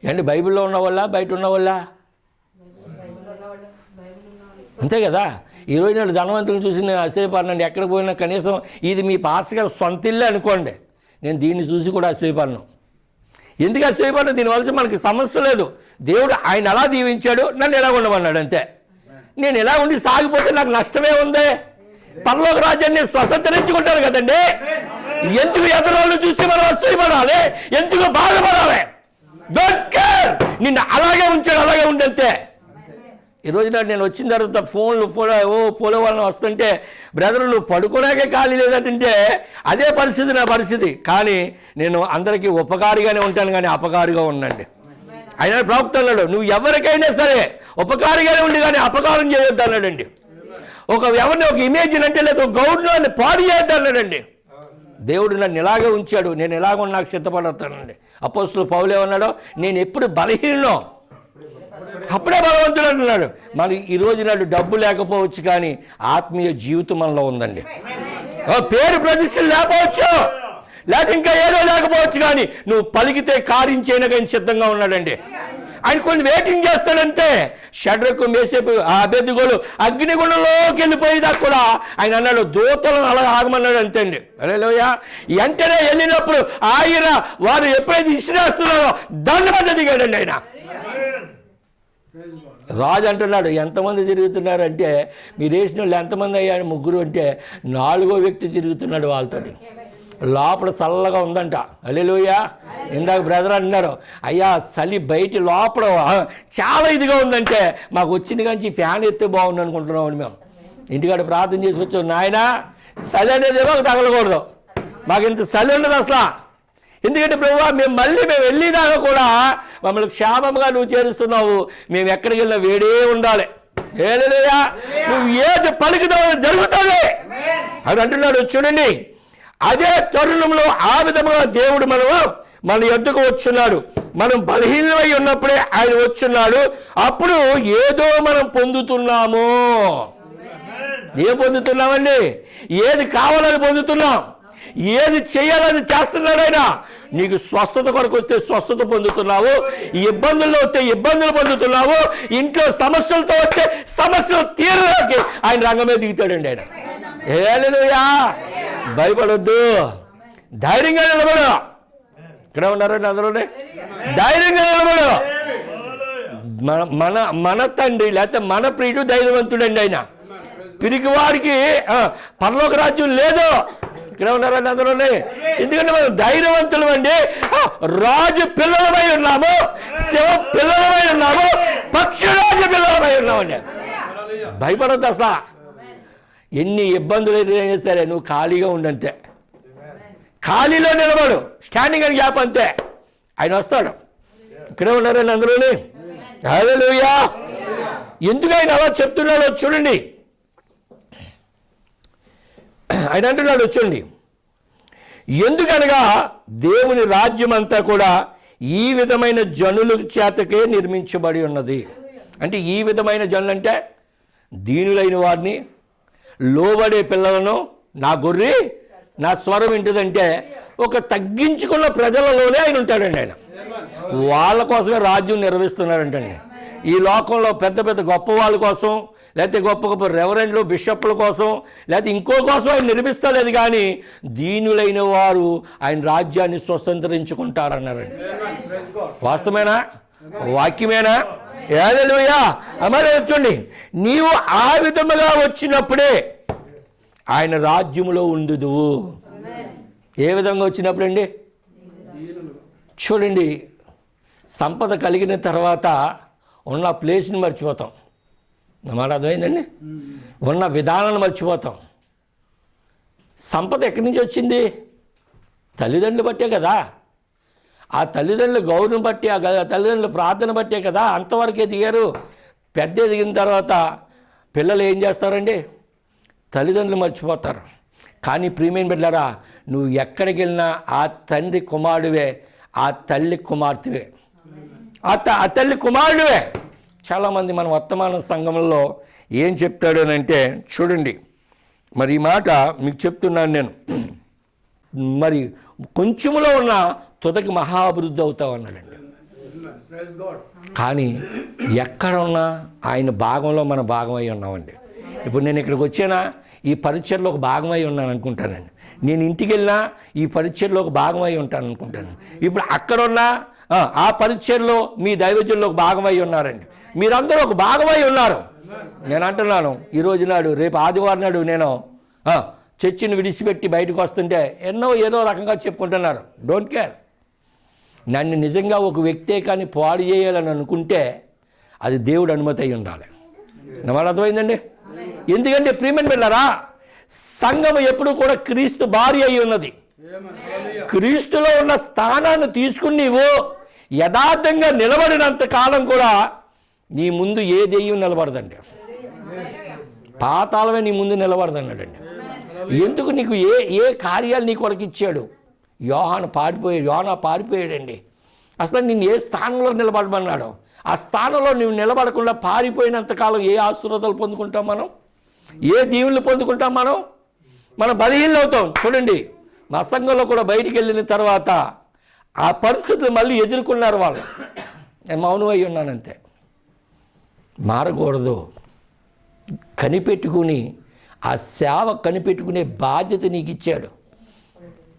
ఏంటి బైబిల్లో ఉన్న వాళ్ళ బయట ఉన్న వాళ్ళ? అంతే కదా. ఈరోజు నేను ధనవంతులను చూసి నేను అసూయపడనండి. ఎక్కడికి పోయినా కనీసం ఇది మీ పాస్టర్ గారు సొంత ఇల్లే అనుకోండి, నేను దీన్ని చూసి కూడా అసూయపడను. ఎందుకు అసూయపడను? దీనివల్ల మనకి సమస్య లేదు. దేవుడు ఆయన ఎలా దీవించాడు, నన్ను ఎలా ఉండమన్నాడు అంతే. నేను ఎలా ఉండి సాగిపోతే నాకు నష్టమే ఉంది. పరలోక రాజ్యాన్ని స్వతంత్రించుకుంటారు కదండి. ఎందుకు ఎదురోళ్ళు చూసి మనం అసూయపడాలి? ఎందుకు బాధపడాలి? డోంట్ కేర్, నిన్ను అలాగే ఉంచాడు, అలాగే ఉండంతే. ఈరోజు నేను వచ్చిన తర్వాత ఫోన్లో వాళ్ళని వస్తుంటే, బ్రదర్ నువ్వు పడుకోలేకే ఖాళీ లేదంటే అదే పరిస్థితి నా పరిస్థితి. కానీ నేను అందరికీ ఉపకారిగానే ఉంటాను, కానీ అపకారిగా ఉండండి. ఆయన ప్రవక్త అన్నాడు, నువ్వు ఎవరికైనా సరే ఉపకారిగానే ఉండి కానీ అపకారం చేయొద్దు అన్నాడండి. ఎవరిని ఒక ఇమేజ్ అంటే లేదా గౌరవాన్ని పాడు చేయొద్దు అన్నాడండి. దేవుడు నన్ను ఇలాగే ఉంచాడు, నేను ఎలాగో నాకు సిద్ధపడతానండి. అపోస్తలుడు పౌలు ఏమన్నాడో, నేను ఎప్పుడు బలహీనో అప్పుడే బలవంతుడు అంటున్నాడు. మరి ఈరోజు నాడు డబ్బు లేకపోవచ్చు, కానీ ఆత్మీయ జీవితం మనలో ఉందండి. పేరు ప్రతిష్టలు లేకపోవచ్చు, లేకపోతే ఇంకా ఏదో లేకపోవచ్చు, కానీ నువ్వు పలికితే కార్యించేనా కానీ సిద్ధంగా ఉన్నాడండి. ఆయన కొన్ని వెయిటింగ్ చేస్తాడంటే. షడ్రకు మేసేపు ఆ అభ్యర్థిగోలు అగ్నిగుండంలోకి వెళ్ళిపోయేదాకా కూడా ఆయన అన్నాడు దూతలను అలా ఆగమన్నాడు అంతే అండి. హల్లెలూయా. వెంటనే వెళ్ళినప్పుడు ఆయన వారు ఎప్పుడైతే ఇసిరేస్తున్నారో దాన్ని మధ్య దిగాడండి ఆయన. రాజు అంటున్నాడు, ఎంతమంది తిరుగుతున్నారంటే మీరు వేసిన వాళ్ళు ఎంతమంది అయ్యాడు? 3 అంటే 4వ వ్యక్తి తిరుగుతున్నాడు వాళ్ళతో. లోపల చల్లగా ఉందంట. హల్లెలూయా. ఇందాక బ్రదర్ అంటున్నారు, అయ్యా చలి బయట లోపల చాలా ఇదిగా ఉందంటే మాకు వచ్చింది కానీ ఫ్యాన్ ఎత్తే బాగుంది అనుకుంటున్నామని మేము ఇంటికాడ ప్రార్థన చేసి వచ్చాం. నాయన చలి అనేది మాకు తగలకూడదు, మాకు ఇంత చలి ఉండదు అసలు. ఎందుకంటే ప్రభువా మేము వెళ్ళేదాకా కూడా మమ్మల్ని క్షేమంగా నువ్వు చేరుస్తున్నావు, మేము ఎక్కడికి వెళ్ళినా వేడే ఉండాలి. హల్లెలూయా. నువ్వు ఏది పలుకుతావో జరుగుతుంది అని అంటున్నాడు. చూడండి, అదే తరుణంలో ఆ విధముగా దేవుడు మన యొద్దకు వచ్చున్నాడు. మనం బలహీనమై ఉన్నప్పుడే ఆయన వచ్చున్నాడు. అప్పుడు ఏదో మనం పొందుతున్నాము. ఏం పొందుతున్నామండి? ఏది కావాలని పొందుతున్నాం, ఏది చేయాలని చేస్తున్నాడు ఆయన. నీకు స్వస్థత కొరకు వస్తే స్వస్థత పొందుతున్నావు, ఇబ్బందుల్లో వస్తే ఇబ్బందులు పొందుతున్నావు, ఇంట్లో సమస్యలతో వస్తే సమస్యలు తీరడానికి ఆయన రంగమే దిగుతాడండి ఆయన. హల్లెలూయా. భయపడొద్దు. ధైర్యంగా నిలబడు. ఇక్కడ ఉన్నారండి అందరూనే, ధైర్యంగా నిలబడు. మన మన తండ్రి లేకపోతే మన ప్రియుడు ధైర్యవంతుడండి. ఆయన పిరికివాడికి పరలోక రాజ్యం లేదు. ఇక్కడ ఉన్నారండి అందరూనే. ఎందుకంటే మనం ధైర్యవంతులు అండి. రాజు పిల్లలమై ఉన్నాము, శివ పిల్లలమై ఉన్నాము, పక్షిరాజు పిల్లలమై ఉన్నామండి. భయపడద్దు అసలు. ఎన్ని ఇబ్బందులు ఎదురైనా సరే నువ్వు ఖాళీగా ఉండంతే, ఖాళీలో నిలబడు, స్టాండింగ్ అని గ్యాప్ అంతే. ఆయన వస్తాడు. ఇక్కడే ఉన్నారండి అందులోనే. హల్లెలూయా. ఎందుకు ఆయన అలా చెప్తున్నాడో చూడండి. ఆయన అంటున్నాడు వచ్చండి, ఎందుకనగా దేవుని రాజ్యం అంతా కూడా ఈ విధమైన జనుల చేతకే నిర్మించబడి ఉన్నది. అంటే ఈ విధమైన జనులు అంటే దీనులైన వారిని, లోబడే పిల్లలను, నా గొర్రె నా స్వరం వింటుందంటే ఒక తగ్గించుకున్న ప్రజలలోనే ఆయన ఉంటాడండి. ఆయన వాళ్ళ కోసమే రాజ్యం నిర్వహిస్తున్నాడంటండి. ఈ లోకంలో పెద్ద పెద్ద గొప్ప వాళ్ళ కోసం, లేకపోతే గొప్ప గొప్ప రెవరెండ్లు, బిషప్ల కోసం, లేకపోతే ఇంకో కోసం ఆయన నిర్మిస్తలేదు. కానీ దీనులైన వారు ఆయన రాజ్యాన్ని స్వతంత్రించుకుంటారన్నారండి. వాస్తవేనా? వాక్యమేనా? హల్లెలూయా. మరి చూడండి, నీవు ఆ విధముగా వచ్చినప్పుడే ఆయన రాజ్యములో ఉండుదువు. ఏ విధంగా వచ్చినప్పుడండి? చూడండి, సంపద కలిగిన తర్వాత ఉన్న ప్లేస్ని మర్చిపోతాం. మాట అర్థమైందండి? ఉన్న విధానాన్ని మర్చిపోతాం. సంపద ఎక్కడి నుంచి వచ్చింది? తల్లిదండ్రులు బట్టే కదా. ఆ తల్లిదండ్రుల గౌరవం బట్టి, ఆ తల్లిదండ్రుల ప్రార్థన బట్టే కదా అంతవరకే దిగారు. పెద్ద ఎదిగిన తర్వాత పిల్లలు ఏం చేస్తారండి? తల్లిదండ్రులు మర్చిపోతారు. కానీ ప్రియమైన బిడ్డలారా, నువ్వు ఎక్కడికి వెళ్ళినా ఆ తండ్రి కుమారుడివే, ఆ తల్లి కుమార్తెవే, ఆ తల్లి కుమారుడివే. చాలామంది మన వర్తమాన సంఘంలో ఏం చెప్తాడు అని అంటే చూడండి, మరి ఈ మాట మీకు చెప్తున్నాను నేను. మరి కొంచెంలో ఉన్న తుదకి మహా అభివృద్ధి అవుతావు అన్నాడండి. కానీ ఎక్కడ ఉన్నా ఆయన భాగంలో మన భాగం అయి ఉన్నామండి. ఇప్పుడు నేను ఇక్కడికి వచ్చానా ఈ పరిచయలో ఒక భాగమై ఉన్నాను అనుకుంటానండి. నేను ఇంటికి వెళ్ళినా ఈ పరిచయలో ఒక భాగమై ఉంటాను అనుకుంటాను. ఇప్పుడు అక్కడున్నా ఆ పరిచయలో మీ దైవజనులు ఒక భాగమై ఉన్నారండి. మీరందరూ ఒక భాగమై ఉన్నారు. నేను అంటున్నాను, ఈరోజు నాడు, రేపు ఆదివారం నాడు నేను చర్చిని విడిచిపెట్టి బయటకు వస్తుంటే ఏదో రకంగా చెప్పుకుంటున్నారు. Don't care. నన్ను నిజంగా ఒక వ్యక్తే కానీ పాడు చేయాలని అనుకుంటే అది దేవుడు అనుమతి అయి ఉండాలి. నాకు అర్థమైందండి? ఎందుకంటే ప్రియమైన బిడ్డలారా, సంఘం ఎప్పుడు కూడా క్రీస్తు భార్య అయి ఉన్నది. క్రీస్తులో ఉన్న స్థానాన్ని తీసుకుని నీవు యథార్థంగా నిలబడినంత కాలం కూడా నీ ముందు ఏ దెయ్యం నిలబడదండి. పాతాళమే నీ ముందు నిలబడదన్నాడండి. ఎందుకు? నీకు ఏ కార్యాలు నీ కొరకు ఇచ్చాడు? యోహానా పారిపోయాడండి. అసలు నిన్ను ఏ స్థానంలో నిలబడమన్నాడు? ఆ స్థానంలో నువ్వు నిలబడకుండా పారిపోయినంతకాలం ఏ ఆశీర్వాదాలు పొందుకుంటాం మనం? ఏ దీవులు పొందుకుంటాం మనం బలహీనలు అవుతాం. చూడండి, మా సంఘంలో కూడా బయటికి వెళ్ళిన తర్వాత ఆ పరిస్థితులు మళ్ళీ ఎదుర్కొన్నారు వాళ్ళు. నేను మౌనం అయి ఉన్నానంతే. మారకూడదు. కనిపెట్టుకుని ఆ సేవ కనిపెట్టుకునే బాధ్యత నీకు ఇచ్చాడు.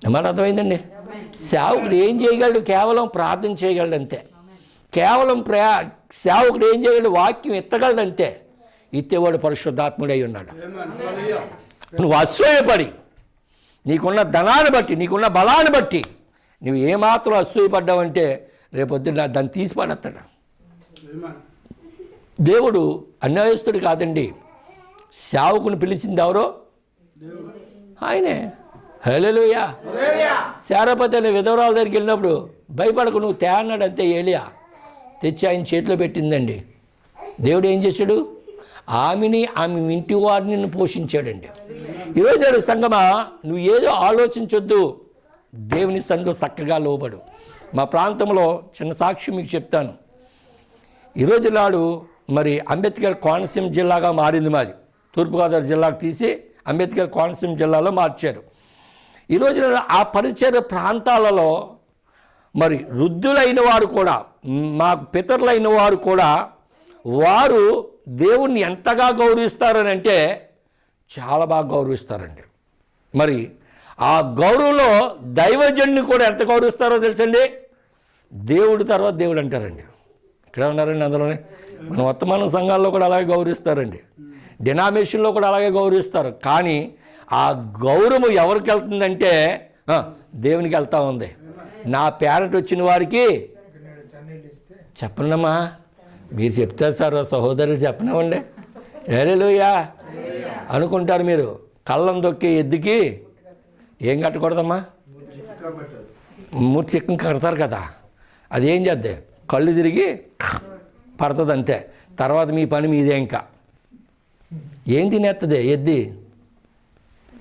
ఏమన్నా అర్థమైందండి? సేవకుడు ఏం చేయగలడు? కేవలం ప్రార్థన చేయగలడు అంతే. కేవలం సేవకుడు ఏం చేయగలడు? వాక్యం ఎత్తగలడు అంతే. ఇత్తేవాడు పరిశుద్ధాత్ముడై ఉన్నాడు. నువ్వు అసూయపడి, నీకున్న ధనాన్ని బట్టి, నీకున్న బలాన్ని బట్టి నువ్వు ఏమాత్రం అసూయపడ్డావంటే రేపొద్దున దాన్ని తీసి పడేస్తాడు. దేవుడు అన్యాయస్తుడు కాదండి. సేవకుని పిలిచింది ఎవరో? ఆయనే. హల్లెలూయా. శారపతి అనే విధవరాల దగ్గరికి వెళ్ళినప్పుడు భయపడకు నువ్వు అన్నాడు అంతే. ఏలియా తెచ్చి ఆయన చేతిలో పెట్టిందండి. దేవుడు ఏం చేశాడు? ఆమె ఇంటి వారిని పోషించాడండి. ఈరోజు సంగమా, నువ్వు ఏదో ఆలోచించొద్దు, దేవుని సన్నిధిలో చక్కగా లోబడు. మా ప్రాంతంలో చిన్న సాక్ష్యం మీకు చెప్తాను. ఈరోజు నాడు మరి అంబేద్కర్ కోనసీమ జిల్లాగా మారింది మాది. తూర్పుగోదావరి జిల్లాకు తీసి అంబేద్కర్ కోనసీమ జిల్లాలో మార్చారు. ఈరోజు ఆ పరిసర ప్రాంతాలలో మరి వృద్ధులైన వారు కూడా, మా పితరులైన వారు కూడా, వారు దేవుణ్ణి ఎంతగా గౌరవిస్తారని అంటే చాలా బాగా గౌరవిస్తారండి. మరి ఆ గౌరవంలో దైవజనుని కూడా ఎంత గౌరవిస్తారో తెలుసండి, దేవుడి తర్వాత దేవుడు అంటారండి. ఇక్కడ ఉన్నారండి అందులోనే. మన వర్తమాన సంఘాల్లో కూడా అలాగే గౌరవిస్తారండి, డినామినేషన్లో కూడా అలాగే గౌరవిస్తారు. కానీ ఆ గౌరవం ఎవరికి వెళ్తుందంటే దేవునికి వెళ్తూ ఉంది. నా పేరట వచ్చిన వారికి చెప్పండమ్మా, మీరు చెప్తారు సార్ సహోదరులు చెప్పనివ్వండి, హల్లెలూయా అనుకుంటారు మీరు. కళ్ళం దొక్కే ఎద్దుకి ఏం కట్టకూడదమ్మా, మూడు చిక్కం కడతారు కదా, అది ఏం చేద్దే, కళ్ళు తిరిగి పడుతుంది అంతే. తర్వాత మీ పని మీదే. ఇంకా ఏం తినేస్తుంది ఎద్ది,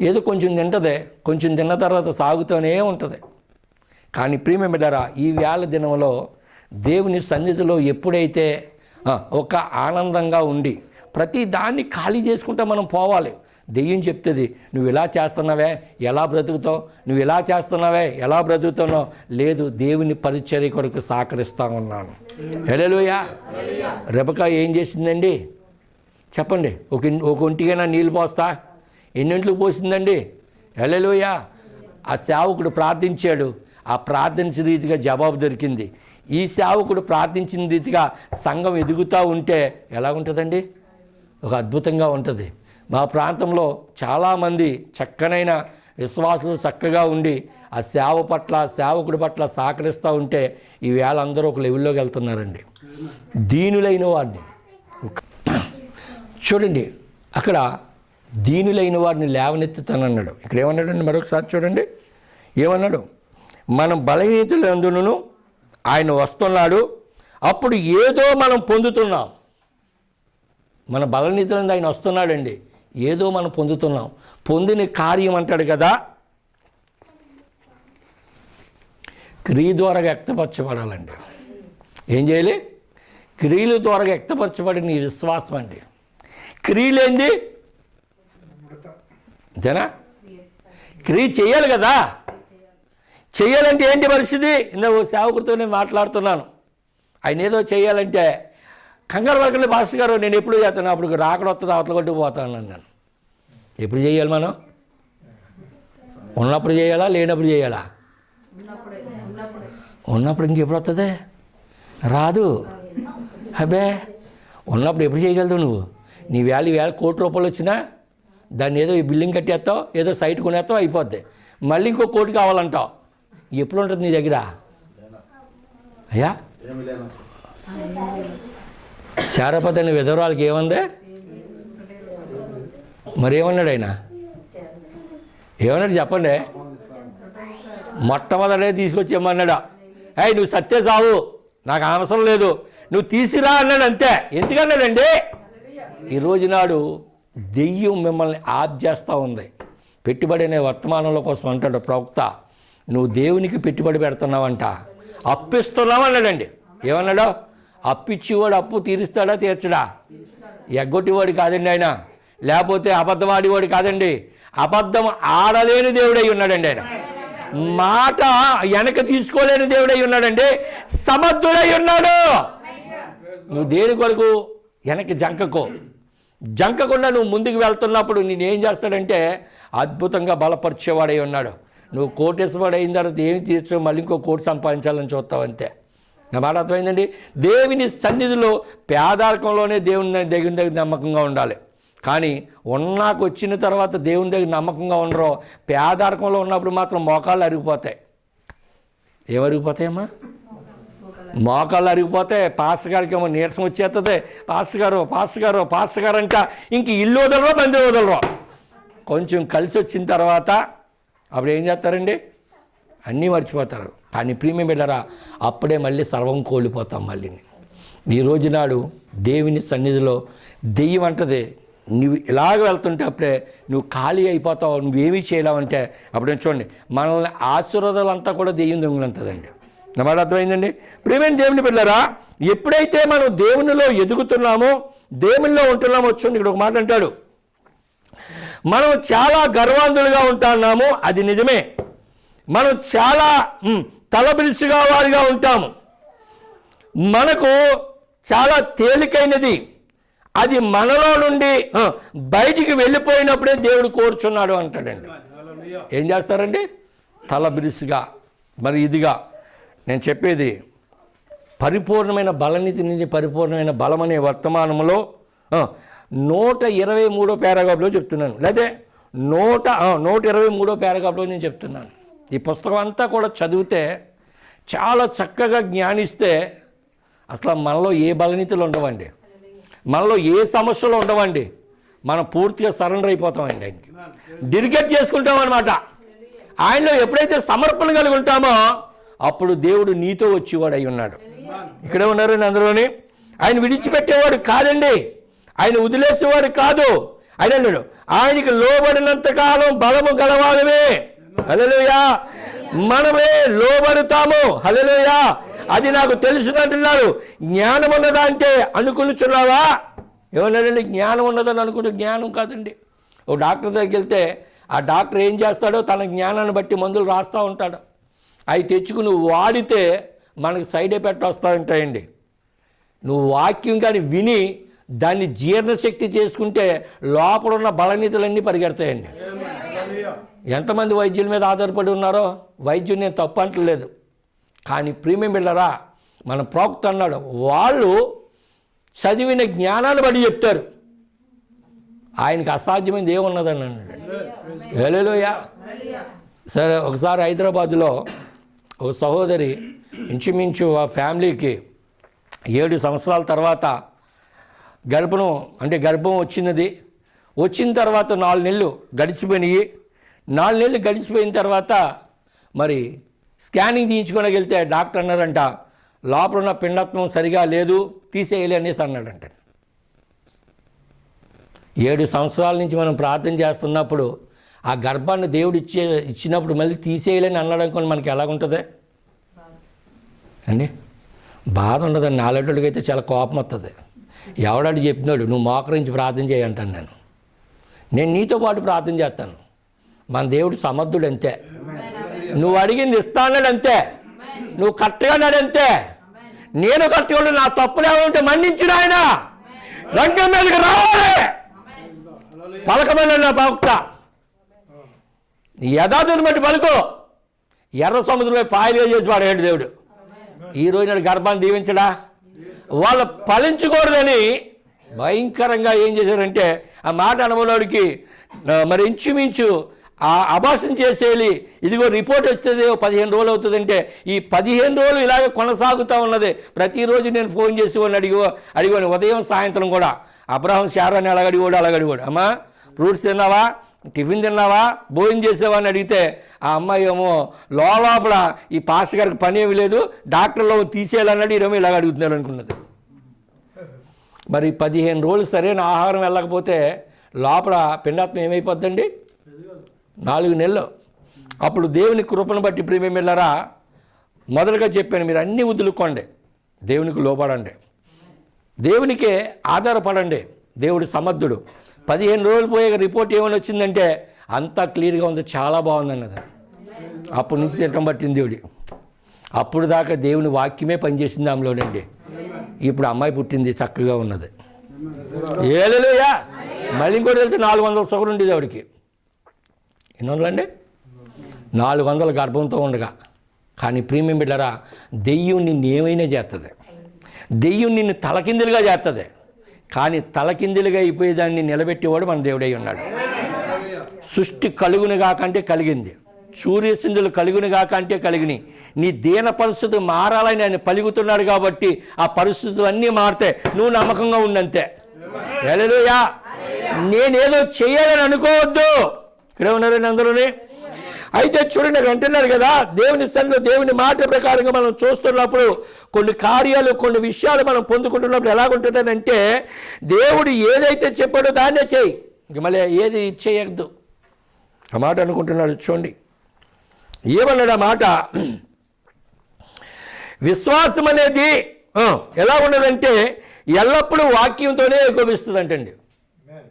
ఏదో కొంచెం తింటుంది, కొంచెం తిన్న తర్వాత సాగుతూనే ఉంటుంది. కానీ ప్రియమైన బిడ్డలారా, ఈ వేళ దినంలో దేవుని సన్నిధిలో ఎప్పుడైతే ఒక ఆనందంగా ఉండి ప్రతి దాన్ని ఖాళీ చేసుకుంటూ మనం పోవాలి. దెయ్యం చెప్తుంది, నువ్వు ఇలా చేస్తున్నావే ఎలా బ్రతుకుతావు, నువ్వు ఇలా చేస్తున్నావే ఎలా బ్రతుకుతున్నావు. లేదు, దేవుని పరిచర్య కొరకు సహకరిస్తూ ఉన్నాను. హల్లెలూయా. రెబెకా ఏం చేసిందండి చెప్పండి, ఒక ఒంటికైనా నీళ్ళు పోస్తా, ఎన్నింటికి పోసిందండి. హల్లెలూయా. ఆ సేవకుడు ప్రార్థించాడు, ఆ ప్రార్థించిన రీతిగా జవాబు దొరికింది. ఈ సేవకుడు ప్రార్థించిన రీతిగా సంఘం ఎదుగుతూ ఉంటే ఎలా ఉంటుందండి, ఒక అద్భుతంగా ఉంటుంది. మా ప్రాంతంలో చాలామంది చక్కనైన విశ్వాసులు చక్కగా ఉండి ఆ సేవ పట్ల సేవకుడి పట్ల సహకరిస్తూ ఉంటే ఈ వేళ అందరూ ఒక లెవెల్లోకి వెళ్తున్నారండి. దీనులైన వారిని చూడండి, అక్కడ దీనులైన వారిని లేవనెత్తుతానన్నాడు. ఇక్కడ ఏమన్నాడండి మరొకసారి చూడండి, ఏమన్నాడు, మనం బలహీనతలందును ఆయన వస్తున్నాడు, అప్పుడు ఏదో మనం పొందుతున్నాం. మన బలహీనతలందు ఆయన వస్తున్నాడండి, ఏదో మనం పొందుతున్నాం. పొందిన కార్యం అంటాడు కదా, క్రియ ద్వారా వ్యక్తపరచబడాలండి. ఏం చేయాలి, క్రియల ద్వారా వ్యక్తపరచబడిన నీ విశ్వాసం అండి. క్రియలేంది అంతేనా, క్రియ చేయాలి కదా. చేయాలంటే ఏంటి పరిస్థితి, ఇందులో సేవకుడితో నేను మాట్లాడుతున్నాను, ఆయన ఏదో చేయాలంటే కంగారు పడకండి పాస్టర్ గారు, నేను ఎప్పుడు చేస్తాను, అప్పుడు రాకడ వస్తుంది అవతల కొట్టి పోతాను అన్నాను. ఎప్పుడు చేయాలి మనం, ఉన్నప్పుడు చేయాలా లేనప్పుడు చేయాలా, ఉన్నప్పుడు ఇంకెప్పుడు వస్తుంది, రాదు. అబ్బే ఉన్నప్పుడు ఎప్పుడు చేయగలదు నువ్వు. నీ వేళ ఈవేళ ₹1,00,00,000 వచ్చినా దాన్ని ఏదో ఈ బిల్డింగ్ కట్టేస్తావు, ఏదో సైట్ కొనేస్తావు, అయిపోద్ది. మళ్ళీ ఇంకో కోటి కావాలంటావు. ఎప్పుడు ఉంటుంది నీ దగ్గర అయ్యా. శారపతి అనే విధవరాలకి ఏముంది, మరి ఏమన్నాడు ఆయన, ఏమన్నాడు చెప్పండి. మొట్టమొదటే తీసుకొచ్చి ఏమన్నాడా, అయ్యి నువ్వు సత్య సావు, నాకు అవసరం లేదు, నువ్వు తీసిరా అన్నాడు. అంతే. ఎందుకన్నాడండి, ఈరోజు నాడు దెయ్యం మిమ్మల్ని ఆప్ చేస్తూ ఉంది. పెట్టుబడి అనే వర్తమానంలో కోసం అంటాడు ప్రవక్త, నువ్వు దేవునికి పెట్టుబడి పెడుతున్నావంట, అప్పిస్తున్నావు అన్నాడండి. ఏమన్నాడు, అప్పిచ్చేవాడు అప్పు తీరుస్తాడా తీర్చడా, ఎగ్గొట్టివాడు కాదండి ఆయన, లేకపోతే అబద్ధమాడివాడు కాదండి, అబద్ధం ఆడలేని దేవుడై ఉన్నాడండి ఆయన. మాట వెనక తీసుకోలేని దేవుడై ఉన్నాడండి, సమర్థుడై ఉన్నాడు. నువ్వు దేని కొరకు వెనక్కి జంకకుండా నువ్వు ముందుకు వెళ్తున్నప్పుడు నేనేం చేస్తాడంటే అద్భుతంగా బలపరిచేవాడై ఉన్నాడు. నువ్వు కోటేశ్వరుడు అయిన తర్వాత ఏమి తీర్చు, మళ్ళీ ఇంకో కోటి సంపాదించాలని చూస్తావు అంతే. నా మాట అర్థమైందండి. దేవుని సన్నిధిలో పేదరికంలోనే దేవుని దగ్గర నమ్మకంగా ఉండాలి. కానీ ఉన్నాకు వచ్చిన తర్వాత దేవుని దగ్గర నమ్మకంగా ఉండరు. పేదరికంలో ఉన్నప్పుడు మాత్రం మోకాళ్ళు అరిగిపోతాయి. ఏమరిగిపోతాయమ్మా, మోకాళ్ళు అరిగిపోతాయి. పాస్టర్ గారికి ఏమో నీరసం వచ్చేస్తుంది, పాస్టర్ గారు అంట ఇంక ఇల్లు వదలరో మందిరం వదలరో. కొంచెం కలిసి వచ్చిన తర్వాత అప్పుడు ఏం చేస్తారండి, అన్నీ మర్చిపోతారు. కానీ ప్రియమైన బిడ్డలారా, అప్పుడే మళ్ళీ సర్వం కోల్పోతాం. మళ్ళీ ఈ రోజు నాడు దేవుని సన్నిధిలో దెయ్యం అంటది, నువ్వు ఇలాగ వెళ్తుంటే అప్పుడే నువ్వు ఖాళీ అయిపోతావు, నువ్వేమీ చేయలేవంటే అప్పుడే చూడండి మనల్ని ఆశీర్వాదాలంతా కూడా దెయ్యం దొంగలంతదండి. నా మాట అర్థమైందండి. ప్రియమైన దేవుని బిడ్డలారా, ఎప్పుడైతే మనం దేవునిలో ఎదుగుతున్నామో, దేవునిలో ఉంటున్నామో, చూడండి ఇక్కడ ఒక మాట అంటాడు, మనం చాలా గర్వాంధులుగా ఉంటున్నాము, అది నిజమే. మనం చాలా తలబిరుసుగా వారిగా ఉంటాము, మనకు చాలా తేలికైనది, అది మనలో నుండి బయటికి వెళ్ళిపోయినప్పుడే దేవుడు కోరుచున్నాడు అంటాడండి. ఏం చేస్తారండి? తలబిరుసుగా. మరి ఇదిగా నేను చెప్పేది పరిపూర్ణమైన బలనిధి నుండి పరిపూర్ణమైన బలం అనే వర్తమానంలో 123 పారాగ్రాఫ్లో చెప్తున్నాను, లేదా 123 పారాగ్రాఫ్లో నేను చెప్తున్నాను. ఈ పుస్తకం అంతా కూడా చదివితే చాలా చక్కగా జ్ఞానిస్తే అసలు మనలో ఏ బలనీతులు ఉండవండి, మనలో ఏ సమస్యలు ఉండవండి. మనం పూర్తిగా సరెండర్ అయిపోతామండి, ఆయనకి డెడికేట్ చేసుకుంటాం అనమాట. ఆయనలో ఎప్పుడైతే సమర్పణ కలిగి ఉంటామో అప్పుడు దేవుడు నీతో వచ్చేవాడు అయి ఉన్నాడు. ఇక్కడే ఉన్నారండి అందరూని. ఆయన విడిచిపెట్టేవాడు కాదండి, ఆయన వదిలేసేవాడు కాదు. ఆయన అన్నాడు, ఆయనకి లోబడినంత కాలం బలము గలవాళ్ళమే. హల్లెలూయా. మనమే లోబడుతాము. హల్లెలూయా. అది నాకు తెలుసునంటున్నాడు. జ్ఞానం ఉన్నదా అంటే అనుకునిచున్నావా? ఏమన్నాడండి? జ్ఞానం ఉన్నదని అనుకుంటే జ్ఞానం కాదండి. ఓ డాక్టర్ దగ్గరికి వెళ్తే ఆ డాక్టర్ ఏం చేస్తాడో తన జ్ఞానాన్ని బట్టి మందులు రాస్తూ ఉంటాడు. అవి తెచ్చుకుని నువ్వు వాడితే మనకు సైడ్ ఎఫెక్ట్ వస్తూ ఉంటాయండి. నువ్వు వాక్యం కానీ విని దాన్ని జీర్ణశక్తి చేసుకుంటే లోపల ఉన్న బలనీతులన్నీ పరిగెడతాయండి. ఎంతమంది వైద్యుల మీద ఆధారపడి ఉన్నారో, వైద్యుని నేను తప్పు అంటలేదు, కానీ ప్రీమియం బిళ్ళరా మన ప్రవక్త అన్నాడు, వాళ్ళు చదివిన జ్ఞానాన్ని బట్టి చెప్తారు, ఆయనకి అసాధ్యమైనది ఏమున్నదని అన్నాడు. హల్లెలూయా. సరే, ఒకసారి హైదరాబాదులో ఒక సహోదరి ఇంచుమించు ఆ ఫ్యామిలీకి 7 సంవత్సరాల తర్వాత గర్భం వచ్చినది. వచ్చిన తర్వాత 4 నెలలు గడిచిపోయినాయి. 4 నెలలు గడిచిపోయిన తర్వాత మరి స్కానింగ్ తీయించుకోవడానికి వెళ్తే డాక్టర్ అన్నారంట, లోపల ఉన్న పిండత్వం సరిగా లేదు, తీసేయాలి అనేసి అన్నాడంట. 7 సంవత్సరాల నుంచి మనం ప్రార్థన చేస్తున్నప్పుడు ఆ గర్భాన్ని దేవుడు ఇచ్చినప్పుడు మళ్ళీ తీసేయాలని అన్నాడనుకోని మనకి ఎలాగుంటుంది అండి? బాధ ఉండదండి. నాలుగోళ్ళకి అయితే చాలా కోపం వస్తుంది. ఎవడాడు చెప్పినాడు నువ్వు మోకరించి ప్రార్థన చేయంటాను. నేను నీతో పాటు ప్రార్థన చేస్తాను. మన దేవుడు సమర్థుడు అంతే. నువ్వు అడిగింది ఇస్తాన్నాడు అంతే. నువ్వు కరెక్ట్గా అన్నాడు అంతే. నేను కరెక్ట్గా ఉంటే నా తప్పులు ఏమంటే మన్నించిన ఆయన రంగం మీదకి రావాలి. పలకమని నా భక్త యథార్థను బట్టి పలుకో. ఎర్ర సముద్రమే పాయలుగా చేసి వాడాడు దేవుడు. ఈ రోజు నాడు గర్భాన్ని దీవించడా? వాళ్ళు ఫలించకూడదని భయంకరంగా ఏం చేశారంటే ఆ మాట అనుభవాడికి మరి ఇంచుమించు ఆ అభాసం చేసేయాలి. ఇదిగో రిపోర్ట్ వస్తుంది 15 రోజులు అవుతుందంటే ఈ 15 రోజులు ఇలాగే కొనసాగుతూ ఉన్నది. ప్రతిరోజు నేను ఫోన్ చేసి వాడిని అడిగాను ఉదయం సాయంత్రం కూడా. అబ్రహాం శారాన్ని అలాగడిగోడు, అమ్మా ఫ్రూట్స్ తిన్నావా, టిఫిన్ తిన్నావా, భోజనం చేసేవా అని అడిగితే ఆ అమ్మాయి ఏమో లోపల ఈ పాస్టర్ గారికి పని ఏమి లేదు, డాక్టర్లో తీసేయాలన్నాడు, ఈరోజు ఇలాగ అడుగుతున్నారు అనుకున్నది. మరి 15 రోజులు సరైన ఆహారం వెళ్ళకపోతే లోపల పిండాత్మ ఏమైపోద్దండి? 4 నెలలు. అప్పుడు దేవుని కృపను బట్టి ప్రియమైన బిడ్డలారా, మొదలుగా చెప్పాను, మీరు అన్నీ వదులుకోండి, దేవునికి లోపడండి, దేవునికే ఆధారపడండి. దేవుడు సమర్థుడు. 15 రోజులు పోయే రిపోర్ట్ ఏమైనా వచ్చిందంటే అంతా క్లియర్గా ఉంది, చాలా బాగుంది అన్నది. అప్పటి నుంచి తిట్టం పట్టింది దేవుడి. అప్పుడు దాకా దేవుని వాక్యమే పనిచేసింది ఆమెలోనండి. ఇప్పుడు అమ్మాయి పుట్టింది, చక్కగా ఉన్నది. ఏలేలుయా. మళ్ళీ ఇంకోటి తెలిసి 400 షుగర్ ఉండేది ఆవిడికి. ఎన్ని వందలండి? 400 గర్భంతో ఉండగా. కానీ ప్రియమైన బిడ్డలారా, దెయ్యం నిన్ను ఏమైనా చేస్తుంది, దెయ్యం నిన్ను తలకిందులుగా చేస్తుంది. కానీ తలకిందులుగా అయిపోయేదాన్ని నిలబెట్టేవాడు మన దేవుడై ఉన్నాడు. సృష్టి కలుగునుగా కంటే కలిగింది, సూర్యసింధులు కలుగునుగా కంటే కలిగినాయి. నీ దీన పరిస్థితి మారాలని ఆయన పలుకుతున్నాడు కాబట్టి ఆ పరిస్థితులు అన్నీ మారితే నువ్వు నమ్మకంగా ఉండంతే. హల్లెలూయా. నేనేదో చేయాలని అనుకోవద్దు. ఇక్కడే ఉన్నారని అందరూని. అయితే చూడండి, అంటున్నారు కదా, దేవుని సన్నిధిలో దేవుని మాట ప్రకారంగా మనం చూస్తున్నప్పుడు కొన్ని కార్యాలు, కొన్ని విషయాలు మనం పొందుకుంటున్నప్పుడు ఎలాగుంటుందని అంటే, దేవుడు ఏదైతే చెప్పాడో దాన్నే చేయి, ఇంక మళ్ళీ ఏది చేయద్దు. ఆ మాట అనుకుంటున్నాడు. చూడండి ఏమన్నాడు ఆ మాట. విశ్వాసం అనేది ఎలా ఉన్నదంటే ఎల్లప్పుడూ వాక్యంతోనే ఏకోపిస్తుంది అంటండి.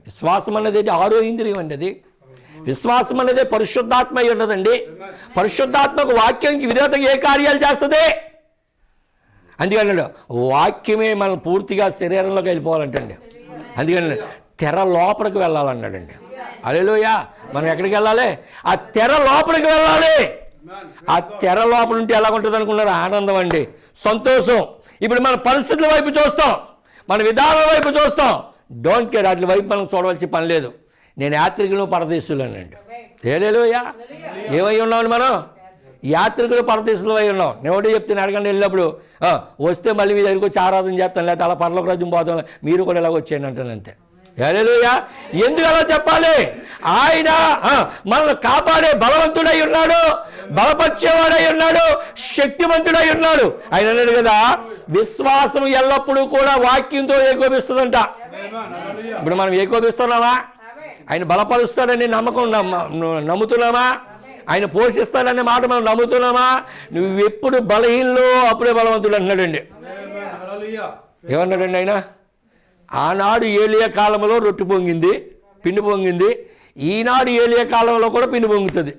విశ్వాసం అనేది 6వ ఇంద్రియం అండి. అది విశ్వాసం అనేది పరిశుద్ధాత్మ అయి ఉన్నదండి. పరిశుద్ధాత్మకు వాక్యానికి విరోధంగా ఏ కార్యాలు చేస్తుంది? అందుకన్నాడు వాక్యమే మనం పూర్తిగా శరీరంలోకి వెళ్ళిపోవాలంటండి. అందుకని తెర లోపలికి వెళ్ళాలన్నాడండి. హల్లెలూయా. మనం ఎక్కడికి వెళ్ళాలి? ఆ తెర లోపలికి వెళ్ళాలి. ఆ తెర లోపల ఉంటే ఎలా ఉంటుంది అనుకున్నారు? ఆనందం అండి, సంతోషం. ఇప్పుడు మన పరిస్థితుల వైపు చూస్తాం, మన విధానం వైపు చూస్తాం. డోంట్ కేర్, వాటి వైపు మనం చూడవలసిన పని లేదు. నేను యాత్రికులు పరదేశులేనండి. హల్లెలూయా. ఏమై ఉన్నాం మనం? యాత్రికులు పరదేశంలో అయి ఉన్నాం. నేను ఒకటి చెప్తాను, అడగండి వెళ్ళినప్పుడు వస్తే మళ్ళీ మీ దగ్గరికి వచ్చి ఆరాధన చేస్తాను, లేకపోతే అలా పరలోక రాజ్యం పోతాం, మీరు కూడా ఇలా వచ్చేయండి అంటాను అంతే. హల్లెలూయా. ఎందుకు అలా చెప్పాలి? ఆయన మనల్ని కాపాడే బలవంతుడై ఉన్నాడు, బలపరిచేవాడై ఉన్నాడు, శక్తివంతుడై ఉన్నాడు. ఆయన అన్నాడు కదా, విశ్వాసం ఎల్లప్పుడూ కూడా వాక్యంతో ఏకోపిస్తుందంట. ఇప్పుడు మనం ఏకోపిస్తున్నామా? ఆయన బలపరుస్తాడని నమ్మకం నమ్ముతున్నామా? ఆయన పోషిస్తాడనే మాట మనం నమ్ముతున్నామా? నువ్వు ఎప్పుడు బలహీనలో అప్పుడే బలవంతుడు అంటున్నాడండి. ఏమన్నాడండి ఆయన? ఆనాడు ఏలియా కాలంలో రొట్టె పొంగింది, పిండి పొంగింది. ఈనాడు ఏలియా కాలంలో కూడా పిండి పొంగుతుంది.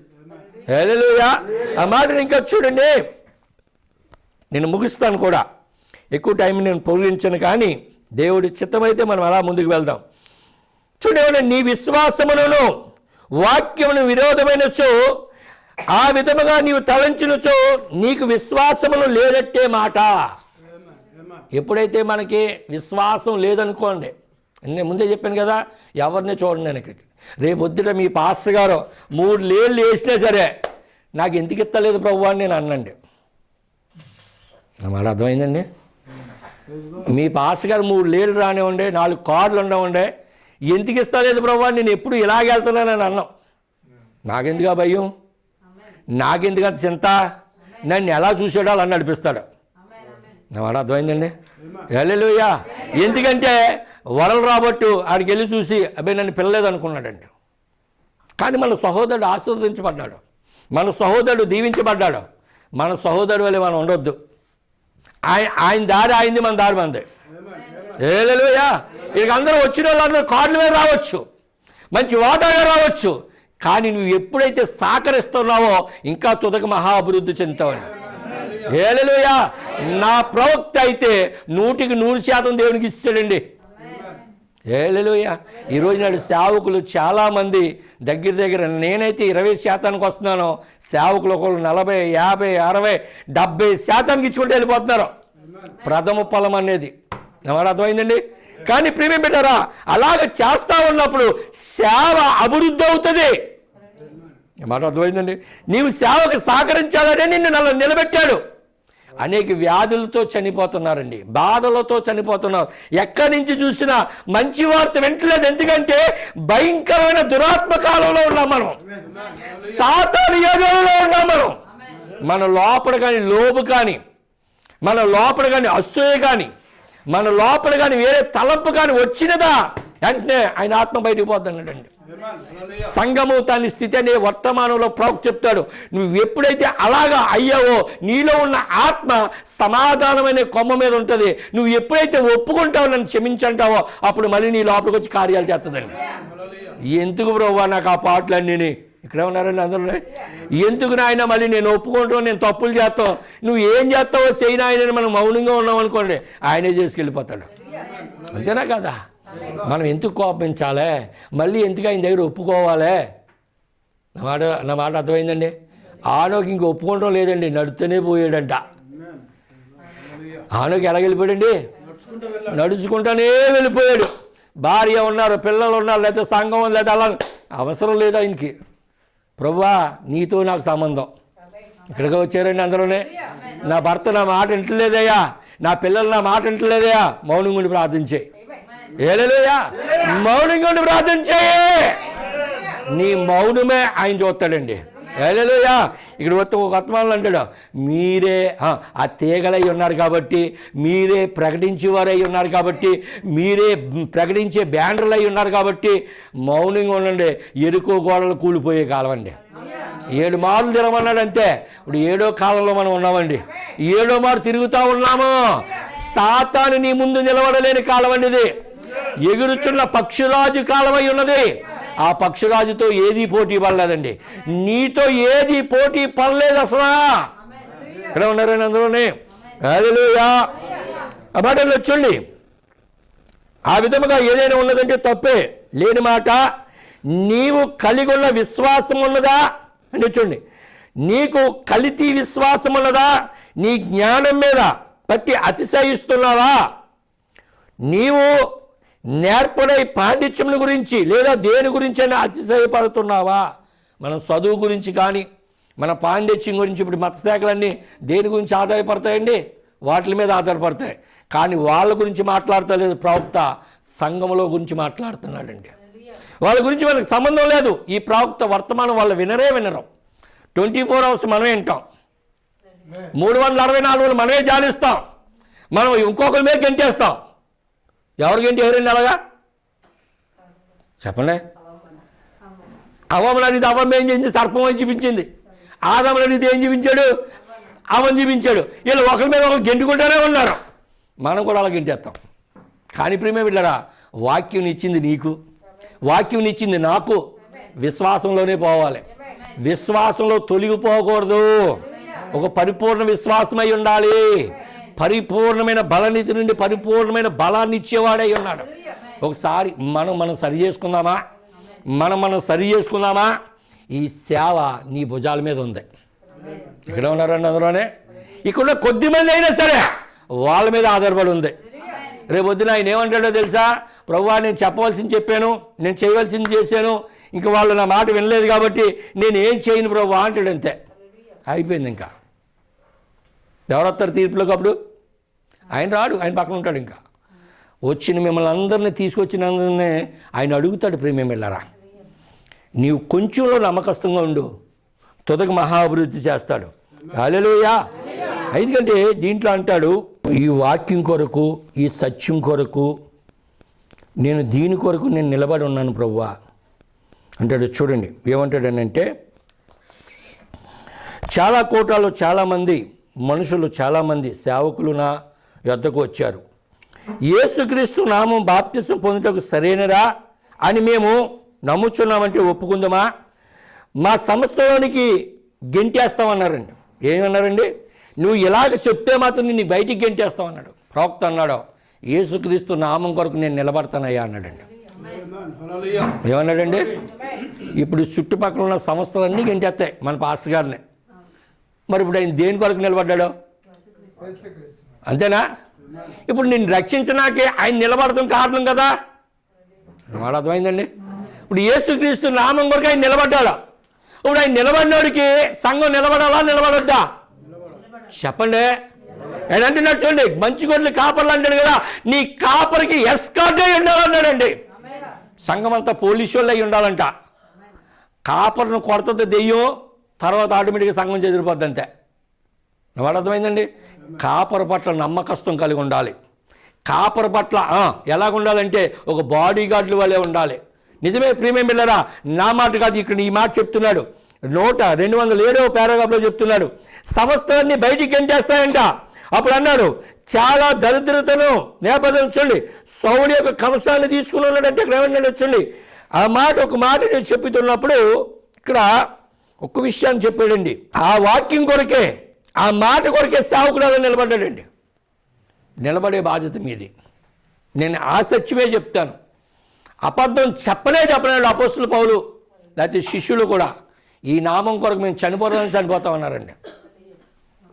హల్లెలూయా. ఆ మాట ఇంకా చూడండి, నేను ముగిస్తాను కూడా, ఎక్కువ టైం నేను పొగిడించను, కానీ దేవుడి చిత్తమైతే మనం అలా ముందుకు వెళ్దాం. చూడండి, నీ విశ్వాసమును వాక్యమును విరోధమైనచో, ఆ విధముగా నీవు తలంచినచో నీకు విశ్వాసమును లేనట్టే మాట. ఎప్పుడైతే మనకి విశ్వాసం లేదనుకోండి, నేను ముందే చెప్పాను కదా, ఎవరిని చూడండి నేను ఇక్కడికి. రేపొద్దుట మీ పాస్టర్ గారు 3 లేళ్ళు వేసినా సరే నాకు ఎందుకు ఇస్తలేదు ప్రభు అని నేను అన్నండి. నా మాట అర్థమైందండి? మీ పాస్టర్ గారు 3 లేళ్ళు రానివ్వండి, 4 కార్డులు ఉండవండి, ఎందుకు ఇస్తలేదు ప్రభు అని నేను ఎప్పుడు ఇలాగ వెళ్తున్నానని అన్నాం. నాకెందుకు ఆ భయం, నాకెందుకు అంత చింత, నన్ను ఎలా చూసాడో అలా నడిపిస్తాడు. నా మాట అర్థమైందండి? హల్లెలూయా. ఎందుకంటే వరలు రాబట్టు ఆడికి వెళ్ళి చూసి అబ్బాయి నన్ను పిల్లలేదు అనుకున్నాడండి. కానీ మన సహోదరుడు ఆశీర్వదించబడ్డాడు, మన సహోదరుడు దీవించబడ్డాడు. మన సహోదరుడు వల్ల మనం ఉండొద్దు. ఆయన దారి ఆయనది, మన దారి మనది. హల్లెలూయా. ఇక అందరూ వచ్చిన వాళ్ళందరూ కార్డుల మీద రావచ్చు, మంచి వాటాగా రావచ్చు, కానీ నువ్వు ఎప్పుడైతే సహకరిస్తున్నావో ఇంకా తుదక మహా అభివృద్ధి చెందుతావని. హల్లెలూయా. నా ప్రవక్త అయితే 100% దేవునికి ఇస్తాడండి. హల్లెలూయా. ఈరోజు నాడు సేవకులు చాలామంది దగ్గర నేనైతే 20% వస్తున్నాను, సేవకులు ఒకళ్ళు 40, 50, 60, 70% ఇచ్చుకుంటూ వెళ్ళిపోతున్నారు. ప్రథమ ఫలం అనేది నాకు అర్థమైందండి. కానీ ప్రేమ పెట్టారా, అలాగ చేస్తూ ఉన్నప్పుడు సేవ అభివృద్ధి అవుతుంది. మాట అర్థమైందండి? నీవు సేవకు సహకరించాలనే నిన్ను నిలబెట్టాడు. అనేక వ్యాధులతో చనిపోతున్నారండి, బాధలతో చనిపోతున్నారు. ఎక్కడి నుంచి చూసినా మంచి వార్త వింటలేదు. ఎందుకంటే భయంకరమైన దురాత్మ కాలంలో ఉన్నాం మనం, సాతాను యోగంలో ఉన్నాం మనం. మన లోపల కానీ లోబు కానీ, మన లోపల కానీ అసూయ కానీ, మన లోపల కానీ వేరే తలంపు కానీ వచ్చినదా వెంటనే ఆయన ఆత్మ బయటికి పోతున్నాడండి. సంఘము తన స్థితి అనే వర్తమానంలో ప్రవక్త చెప్తాడు, నువ్వు ఎప్పుడైతే అలాగా అయ్యావో నీలో ఉన్న ఆత్మ సమాధానమైన కొమ్మ మీద ఉంటుంది. నువ్వు ఎప్పుడైతే ఒప్పుకుంటావో, నన్ను క్షమించంటావో, అప్పుడు మళ్ళీ నీ లోపలికి వచ్చి కార్యాలు చేస్తుందండి. ఎందుకు బ్రోవా నాకు ఆ పాటలన్నీ ఇక్కడే ఉన్నారండి అందరూ? ఎందుకు నాయన మళ్ళీ నేను ఒప్పుకుంటావు, నేను తప్పులు చేస్తావు, నువ్వు ఏం చేస్తావో చెయ్యి నాయనని మనం మౌనంగా ఉన్నాం అనుకోండి, ఆయనే చేసుకెళ్ళిపోతాడు. అంతేనా కదా? మనం ఎందుకు కోపించాలి, మళ్ళీ ఎందుకు ఆయన దగ్గర ఒప్పుకోవాలి? నా మాట అర్థమైందండి? ఆనోకి ఇంక ఒప్పుకోవడం లేదండి, నడుస్తూనే పోయాడంట. ఆనోకి ఎలా వెళ్ళిపోయాడండి? నడుచుకుంటానే వెళ్ళిపోయాడు. భార్య ఉన్నారు, పిల్లలు ఉన్నారు, లేకపోతే సంఘం, లేదా అలా అవసరం లేదు ఆయనకి. ప్రభువా నీతో నాకు సంబంధం. ఇక్కడికి వచ్చారండి అందరూనే. నా భర్త నా మాట వింటలేదయ్యా, నా పిల్లలు నా మాట వింటలేదయ్యా, మౌనంగా ఉండి ప్రార్థించేయి. హల్లెలూయా. మౌనంగా ఉండి ప్రార్థించేయి. నీ మౌనమే ఆయన చూస్తాడండి. హల్లెలూయా. ఇక్కడ వస్తే ఒక ఆత్మలు అంటాడు, మీరే ఆ తీగలై ఉన్నారు కాబట్టి, మీరే ప్రకటించేవారై ఉన్నారు కాబట్టి, మీరే ప్రకటించే బ్యానర్లు అయి ఉన్నారు కాబట్టి మౌనంగా ఉండండి. ఎరుకో గోడలు కూలిపోయే కాలం అండి. 7 మార్లు తిరగమన్నాడు అంతే. ఇప్పుడు 7వ కాలంలో మనం ఉన్నామండి. 7వ మారు తిరుగుతూ ఉన్నాము. సాతాను నీ ముందు నిలబడలేని కాలం అండి ఇది. ఎగురుచున్న పక్షిరాజు కాలమై ఉన్నది. ఆ పక్షిరాజుతో ఏది పోటీ పడలేదండి, నీతో ఏది పోటీ పడలేదు అసలు. ఇక్కడ ఉన్నారని అందులోనే. హల్లెలూయా. ఆ మాటల్లో చూడండి, ఆ విధముగా ఏదైనా ఉన్నదంటే తప్పే. లేని మాట, నీవు కలిగి ఉన్న విశ్వాసం ఉన్నదా అంటే చూడండి, నీకు కలితి విశ్వాసం ఉన్నదా? నీ జ్ఞానం మీద పట్టి అతిశయిస్తున్నావా? నీవు నేర్పడే పాండిత్యముల గురించి లేదా దేని గురించి అయినా అతిశయపడుతున్నావా? మనం చదువు గురించి కానీ మన పాండిత్యం గురించి, ఇప్పుడు మతశాఖలన్నీ దేని గురించి ఆధారపడతాయండి? వాటి మీద ఆధారపడతాయి. కానీ వాళ్ళ గురించి మాట్లాడతలేదు ప్రవక్త, సంఘములో గురించి మాట్లాడుతున్నాడండి. వాళ్ళ గురించి మనకు సంబంధం లేదు. ఈ ప్రవక్త వర్తమానం వాళ్ళు వినరు. 24 hours మనమే వింటాం, 364 మనమే జాలిస్తాం, మనం ఇంకొకరి మీద గెంటేస్తాం. ఎవరు గెంటేరండి అలాగా చెప్పండి? అవ్వమని అడిగితే అవ్వం ఏం చేసింది? సర్పం అని చూపించింది. ఆదమని అడిగితే ఏం చూపించాడు? అవ్వని చూపించాడు. వీళ్ళు ఒకరి మీద ఒకరు గెంటుకుంటూనే ఉన్నారు. మనం కూడా అలా గెంటేస్తాం. కానీ ప్రియమే బిడ్డలారా, వాక్యం ఇచ్చింది నీకు, వాక్యం ఇచ్చింది నాకు. విశ్వాసంలోనే పోవాలి, విశ్వాసంలో తొలగిపోకూడదు. ఒక పరిపూర్ణ విశ్వాసమై ఉండాలి. పరిపూర్ణమైన బలనిధి నుండి పరిపూర్ణమైన బలాన్ని ఇచ్చేవాడై ఉన్నాడు. ఒకసారి మనం సరి చేసుకుందామా? మనం సరి చేసుకుందామా? ఈ సేవ నీ భుజాల మీద ఉంది. ఇక్కడ ఉన్నారండి అందులోనే. ఇక్కడ కొద్ది మంది అయినా సరే వాళ్ళ మీద ఆధారపడి ఉంది. రేపు వద్దున ఆయన ఏమంటాడో తెలుసా? ప్రభువా, నేను చెప్పవలసింది చెప్పాను, నేను చేయవలసింది చేశాను, ఇంక వాళ్ళు నా మాట వినలేదు కాబట్టి నేను ఏం చేయను ప్రభువా అంటాడు. అంతే, అయిపోయింది. ఇంకా ఎవరు వస్తారు తీర్పులోకి? అప్పుడు ఆయన రాడు, ఆయన పక్కన ఉంటాడు. ఇంకా వచ్చిన మిమ్మల్ని అందరినీ తీసుకొచ్చిన అందరినీ ఆయన అడుగుతాడు, ప్రేమ వెళ్ళారా, నీవు కొంచెంలో నమ్మకస్తుగా ఉండు, తుదకు మహా అభివృద్ధి చేస్తాడు. హల్లెలూయా. ఎందుకంటే దీంట్లో అంటాడు, ఈ వాక్యం కొరకు, ఈ సత్యం కొరకు, నేను దీని కొరకు నేను నిలబడి ఉన్నాను ప్రభువా అంటాడు. చూడండి ఏమంటాడనంటే, చాలా కోటాలో చాలామంది మనుషులు, చాలామంది సేవకులు నా యొద్దకు వచ్చారు. యేసుక్రీస్తు నామం బాప్తిసం పొందుటకు సరైనరా అని మేము నమ్ముచున్నామంటే ఒప్పుకుందామా? మా సంస్థలోనికి గెంటేస్తామన్నారండి. ఏమన్నారండి? నువ్వు ఇలాగ చెప్తే మాత్రం నేను బయటికి గెంటేస్తామన్నాడు. ప్రవక్త అన్నాడు, యేసుక్రీస్తు నామం కొరకు నేను నిలబడతానయ్యా అన్నాడండి. ఏమన్నాడండి? ఇప్పుడు చుట్టుపక్కల ఉన్న సంస్థలన్నీ గెంటేస్తాయి మన పాస్టర్ గారిని. మరి ఇప్పుడు ఆయన దేని కొరకు నిలబడ్డాడు? అంతేనా? ఇప్పుడు నేను రక్షించడానికే ఆయన నిలబడతాం కారణం కదా. వాడు అర్థమైందండి. ఇప్పుడు యేసుక్రీస్తు నామం కొరకు ఆయన నిలబడ్డాడు. ఇప్పుడు ఆయన నిలబడినోడికి సంఘం నిలబడాలా నిలబడొద్దా? చెప్పండి. ఆయన అంటున్నాడు చూడండి, మంచి గొడ్లు కాపర్లు అంటాడు కదా, నీ కాపరికి ఎస్కార్ట్ అయి ఉండాలన్నాడండి. సంఘం అంతా పోలీసు వాళ్ళు అయి ఉండాలంట. కాపర్ను కొడుతుంది దెయ్యం, తర్వాత ఆటోమేటిక్గా సంఘం చెదిరిపోద్ది. అంతే. వాడు అర్థమైందండి. కాపర్ పట్ల నమ్మకత్వం కలిగి ఉండాలి. కాపర్ పట్ల ఎలాగ ఉండాలంటే ఒక బాడీ గార్డుల వల్లే ఉండాలి. నిజమే ప్రియమైన బిడ్డలారా, నా మాట కాదు, ఇక్కడ ఈ మాట చెప్తున్నాడు. 207వ పారాగ్రాఫ్లో చెప్తున్నాడు, సంస్థలన్నీ బయటికి గెంటేస్తాయంట. అప్పుడు అన్నాడు, చాలా దరిద్రతను నేపథ్యం చూడండి, సౌడి యొక్క కవసాన్ని తీసుకుని ఉన్నాడంటే ఇక్కడ ఏమన్నాడు చూడండి. ఒక మాట నేను చెప్తున్నప్పుడు ఇక్కడ ఒక్క విషయాన్ని చెప్పాడండి. ఆ వాక్యం కొరకే, ఆ మాట కొరకే సేవకుడు నిలబడ్డాడండి. నిలబడే బాధ్యత మీది. నేను ఆ సత్యమే చెప్తాను, అబద్ధం చెప్పలేడు అపోస్తలుడు పౌలు, లేకపోతే శిష్యులు కూడా. ఈ నామం కొరకు మేము చనిపోతామన్నారండి.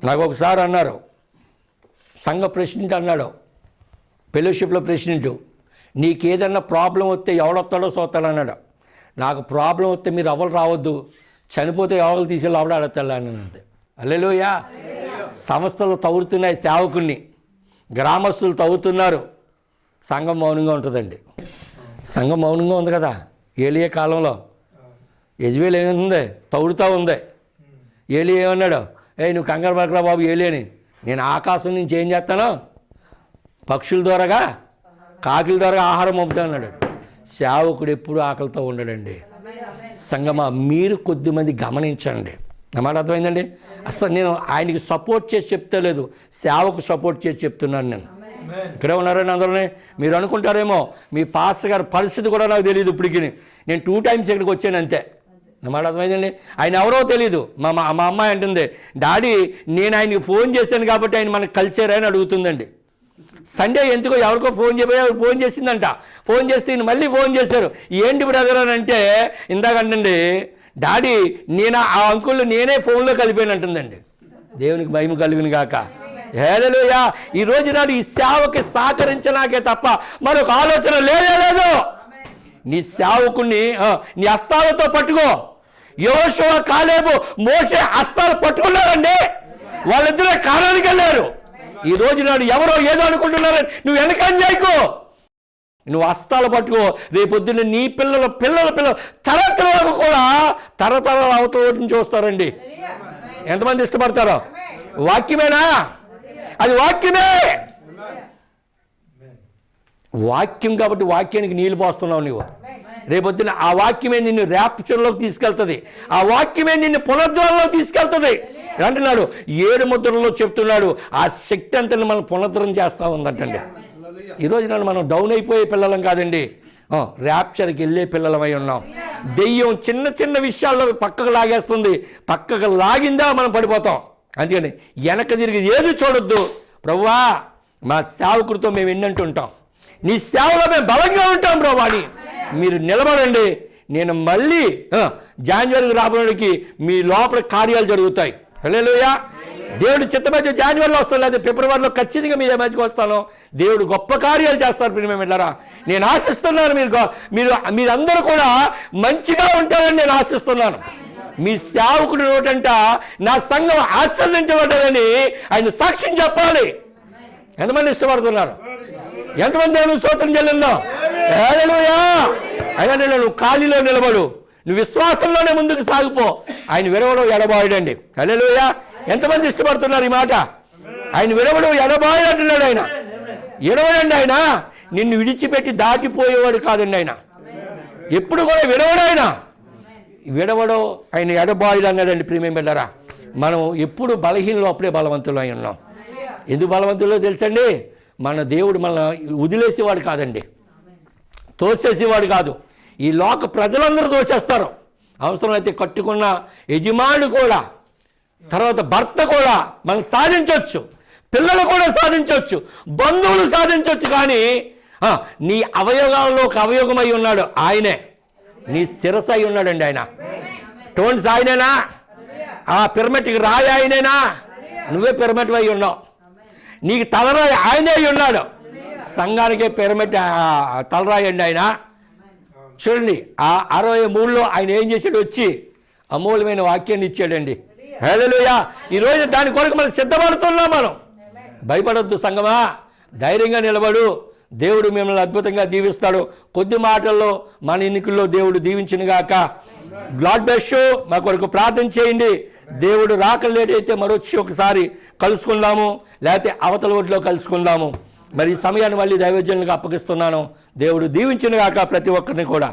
నాకు ఒకసారి అన్నారు, సంఘ ప్రెసిడెంట్ అన్నాడు, ఫెలోషిప్లో ప్రెసిడెంటు, నీకేదన్నా ప్రాబ్లం వస్తే ఎవడొస్తాడో చూస్తాడు అన్నాడు. నాకు ప్రాబ్లం వస్తే మీరు ఎవరు రావద్దు, చనిపోతే ఎవరు తీసుకెళ్ళి ఆవిడ ఆడతాడు అన్నాను. అంతే. హల్లెలూయా. సంస్థలు తవ్వుతున్నాయి సేవకుల్ని, గ్రామస్తులు తవ్వుతున్నారు, సంఘం మౌనంగా ఉంటుందండి. సంఘం మౌనంగా ఉంది కదా. ఏలియా కాలంలో యెజ్బెల్ ఏముంది? తవ్వుడుతూ ఉంది. ఏలియా ఏమన్నాడు? నువ్వు కంగారు పడకరా బాబు ఏలియాని, నేను ఆకాశం నుంచి ఏం చేస్తాను? పక్షుల ద్వారాగా, కాకిల ద్వారా ఆహారం పంపుతా అన్నాడు. సేవకుడు ఎప్పుడు ఆకలితో ఉండడండి. సంగమా, మీరు కొద్దిమంది గమనించండి. నా మాట అర్థమైందండి. అసలు నేను ఆయనకి సపోర్ట్ చేసి చెప్తలేదు, సేవకు సపోర్ట్ చేసి చెప్తున్నాను. నేను ఇక్కడే ఉన్నారని అందరూనే మీరు అనుకుంటారేమో, మీ పాస్టర్ గారి పరిస్థితి కూడా నాకు తెలియదు. ఇప్పటికి నేను 2 times ఇక్కడికి వచ్చాను అంతే. నా మాట అర్థమైందండి. ఆయన ఎవరో తెలియదు. మా అమ్మాయి అంటుంది, డాడీ నేను ఆయనకి ఫోన్ చేశాను కాబట్టి ఆయన మనకు కలిసారా అని అడుగుతుందండి. సండే ఎందుకో ఎవరికో ఫోన్ చేసిందంట. ఫోన్ చేస్తే మళ్ళీ ఫోన్ చేశారు. ఏంటి బ్రదర్ అని అంటే, ఇందాకంటండి డాడీ నేను ఆ అంకుల్ నేనే ఫోన్లో కలిపాను అంటుందండి. దేవునికి మహిమ కలుగును గాక. హల్లెలూయా. ఈ రోజు నాడు ఈ సేవకి సహకరించడానికే తప్ప మరొక ఆలోచన లేదు. నీ సేవకుని నీ హస్తాలతో పట్టుకో. యోషువ కాలేబు మోసే హస్తాలు పట్టుకున్నారండి. వాళ్ళిద్దరే కారానికి వెళ్ళారు. ఈ రోజు నాడు ఎవరో ఏదో అనుకుంటున్నారని నువ్వు వెనకం చేయకు. నువ్వు హస్తాలు పట్టుకో. రేపొద్దున్న నీ పిల్లలు తరతరాలు కూడా తరతరాల అవతల నుంచి వస్తారండి. ఎంతమంది ఇష్టపడతారో? వాక్యమేనా? అది వాక్యమే. వాక్యం కాబట్టి వాక్యానికి నీళ్ళు పోస్తున్నావు నువ్వు. రేపొద్దున ఆ వాక్యమే నిన్ను ర్యాప్చర్లోకి తీసుకెళ్తుంది. ఆ వాక్యమే నిన్ను పునరుద్ధరణలోకి తీసుకెళ్తుంది అంటున్నాడు. 7 ముద్రల్లో చెప్తున్నాడు. ఆ శక్తి అంతా మనం పునరుద్ధరణ చేస్తూ ఉందంటండి. ఈరోజు నాడు మనం డౌన్ అయిపోయే పిల్లలం కాదండి, ర్యాప్చర్కి వెళ్ళే పిల్లలమై ఉన్నాం. దెయ్యం చిన్న చిన్న విషయాల్లో పక్కకు లాగేస్తుంది. పక్కకు లాగిందా మనం పడిపోతాం. అందుకని వెనక తిరిగి ఏది చూడొద్దు. ప్రభువా మా సేవకుడితో మేము ఎన్నంటుంటాం, నీ సేవలో మేము బలంగా ఉంటాం ప్రభు అని మీరు నిలబడండి. నేను మళ్ళీ జాన్యువరికి రాబోయేకి మీ లోపల కార్యాలు జరుగుతాయి. హల్లెలూయా. దేవుడు చిత్తమైతే జాన్యువరిలో వస్తాను, లేదా ఫిబ్రవరిలో ఖచ్చితంగా మీ మధ్యకి వస్తాను. దేవుడు గొప్ప కార్యాలు చేస్తారు. మేము వెళ్ళారా నేను ఆశిస్తున్నాను. మీరందరూ కూడా మంచిగా ఉంటారని నేను ఆశిస్తున్నాను. మీ సేవకుడు నోటంట నా సంఘం ఆశీర్వదించబడ్డదని ఆయన సాక్ష్యం చెప్పాలి. ఎంతమంది ఇష్టపడుతున్నారు? ఎంతమంది దేవుని స్తోత్రం చెల్లిందో? హల్లెలూయా. అయినా నువ్వు ఖాళీలో నిలబడు, నువ్వు విశ్వాసంలోనే ముందుకు సాగిపో. ఆయన విడవడం ఎడబాయుడండి. హల్లెలూయా. ఎంతమంది ఇష్టపడుతున్నారు ఈ మాట? ఆయన విడవడం ఎడబాయుడు అంటున్నాడు. ఆయన విడవడండి. ఆయన నిన్ను విడిచిపెట్టి దాటిపోయేవాడు కాదండి. ఆయన ఎప్పుడు కూడా విడవడు. ఆయన విడవడం, ఆయన ఎడబాయుడు అన్నాడండి. ప్రియమైన బిడ్డలారా, మనం ఎప్పుడు బలహీనలో అప్పుడే బలవంతులు అయి ఉన్నాం. ఎందుకు బలవంతులో తెలుసండి? మన దేవుడు మనల్ని వదిలేసేవాడు కాదండి, తోసేసేవాడు కాదు. ఈ లోక ప్రజలందరూ తోసేస్తారు. అవసరమైతే కట్టుకున్న యజమానుడు కూడా, తర్వాత భర్త కూడా మనం సాధించవచ్చు, పిల్లలు కూడా సాధించవచ్చు, బంధువులు సాధించవచ్చు. కానీ నీ అవయవాల్లో ఒక అవయోగమై ఉన్నాడు ఆయనే. నీ శిరస్సు అయి ఉన్నాడండి ఆయన. టోన్స్ ఆయనేనా? ఆ పిరమిడ్కి రాయి ఆయనేనా? నువ్వే పిరమిడ్ అయి ఉన్నావు. నీకు తలరాయి ఆయనే అయి ఉన్నాడు. సంఘానికే పిరమిడ్ తలరాయి అండి ఆయన. చూడండి, ఆ 63లో ఆయన ఏం చేశాడు? వచ్చి అమూల్యమైన వాక్యాన్ని ఇచ్చాడండి. హల్లెలూయా. ఈరోజు దాని కొరకు మనం సిద్ధపడుతున్నాం. మనం భయపడొద్దు సంగమా, ధైర్యంగా నిలబడు. దేవుడు మిమ్మల్ని అద్భుతంగా దీవిస్తాడు. కొద్ది మాటల్లో మన ఎన్నికల్లో దేవుడు దీవించినగాక. God bless you. మా కొరకు ప్రార్థన చేయండి. దేవుడు రాకలేటైతే మరొచ్చి ఒకసారి కలుసుకుందాము, లేకపోతే అవతల ఒడ్లో కలుసుకుందాము. మరి ఈ సమయాన్ని మళ్ళీ దైవజనులకు అప్పగిస్తున్నాను. దేవుడు దీవించినగాక ప్రతి ఒక్కరిని కూడా.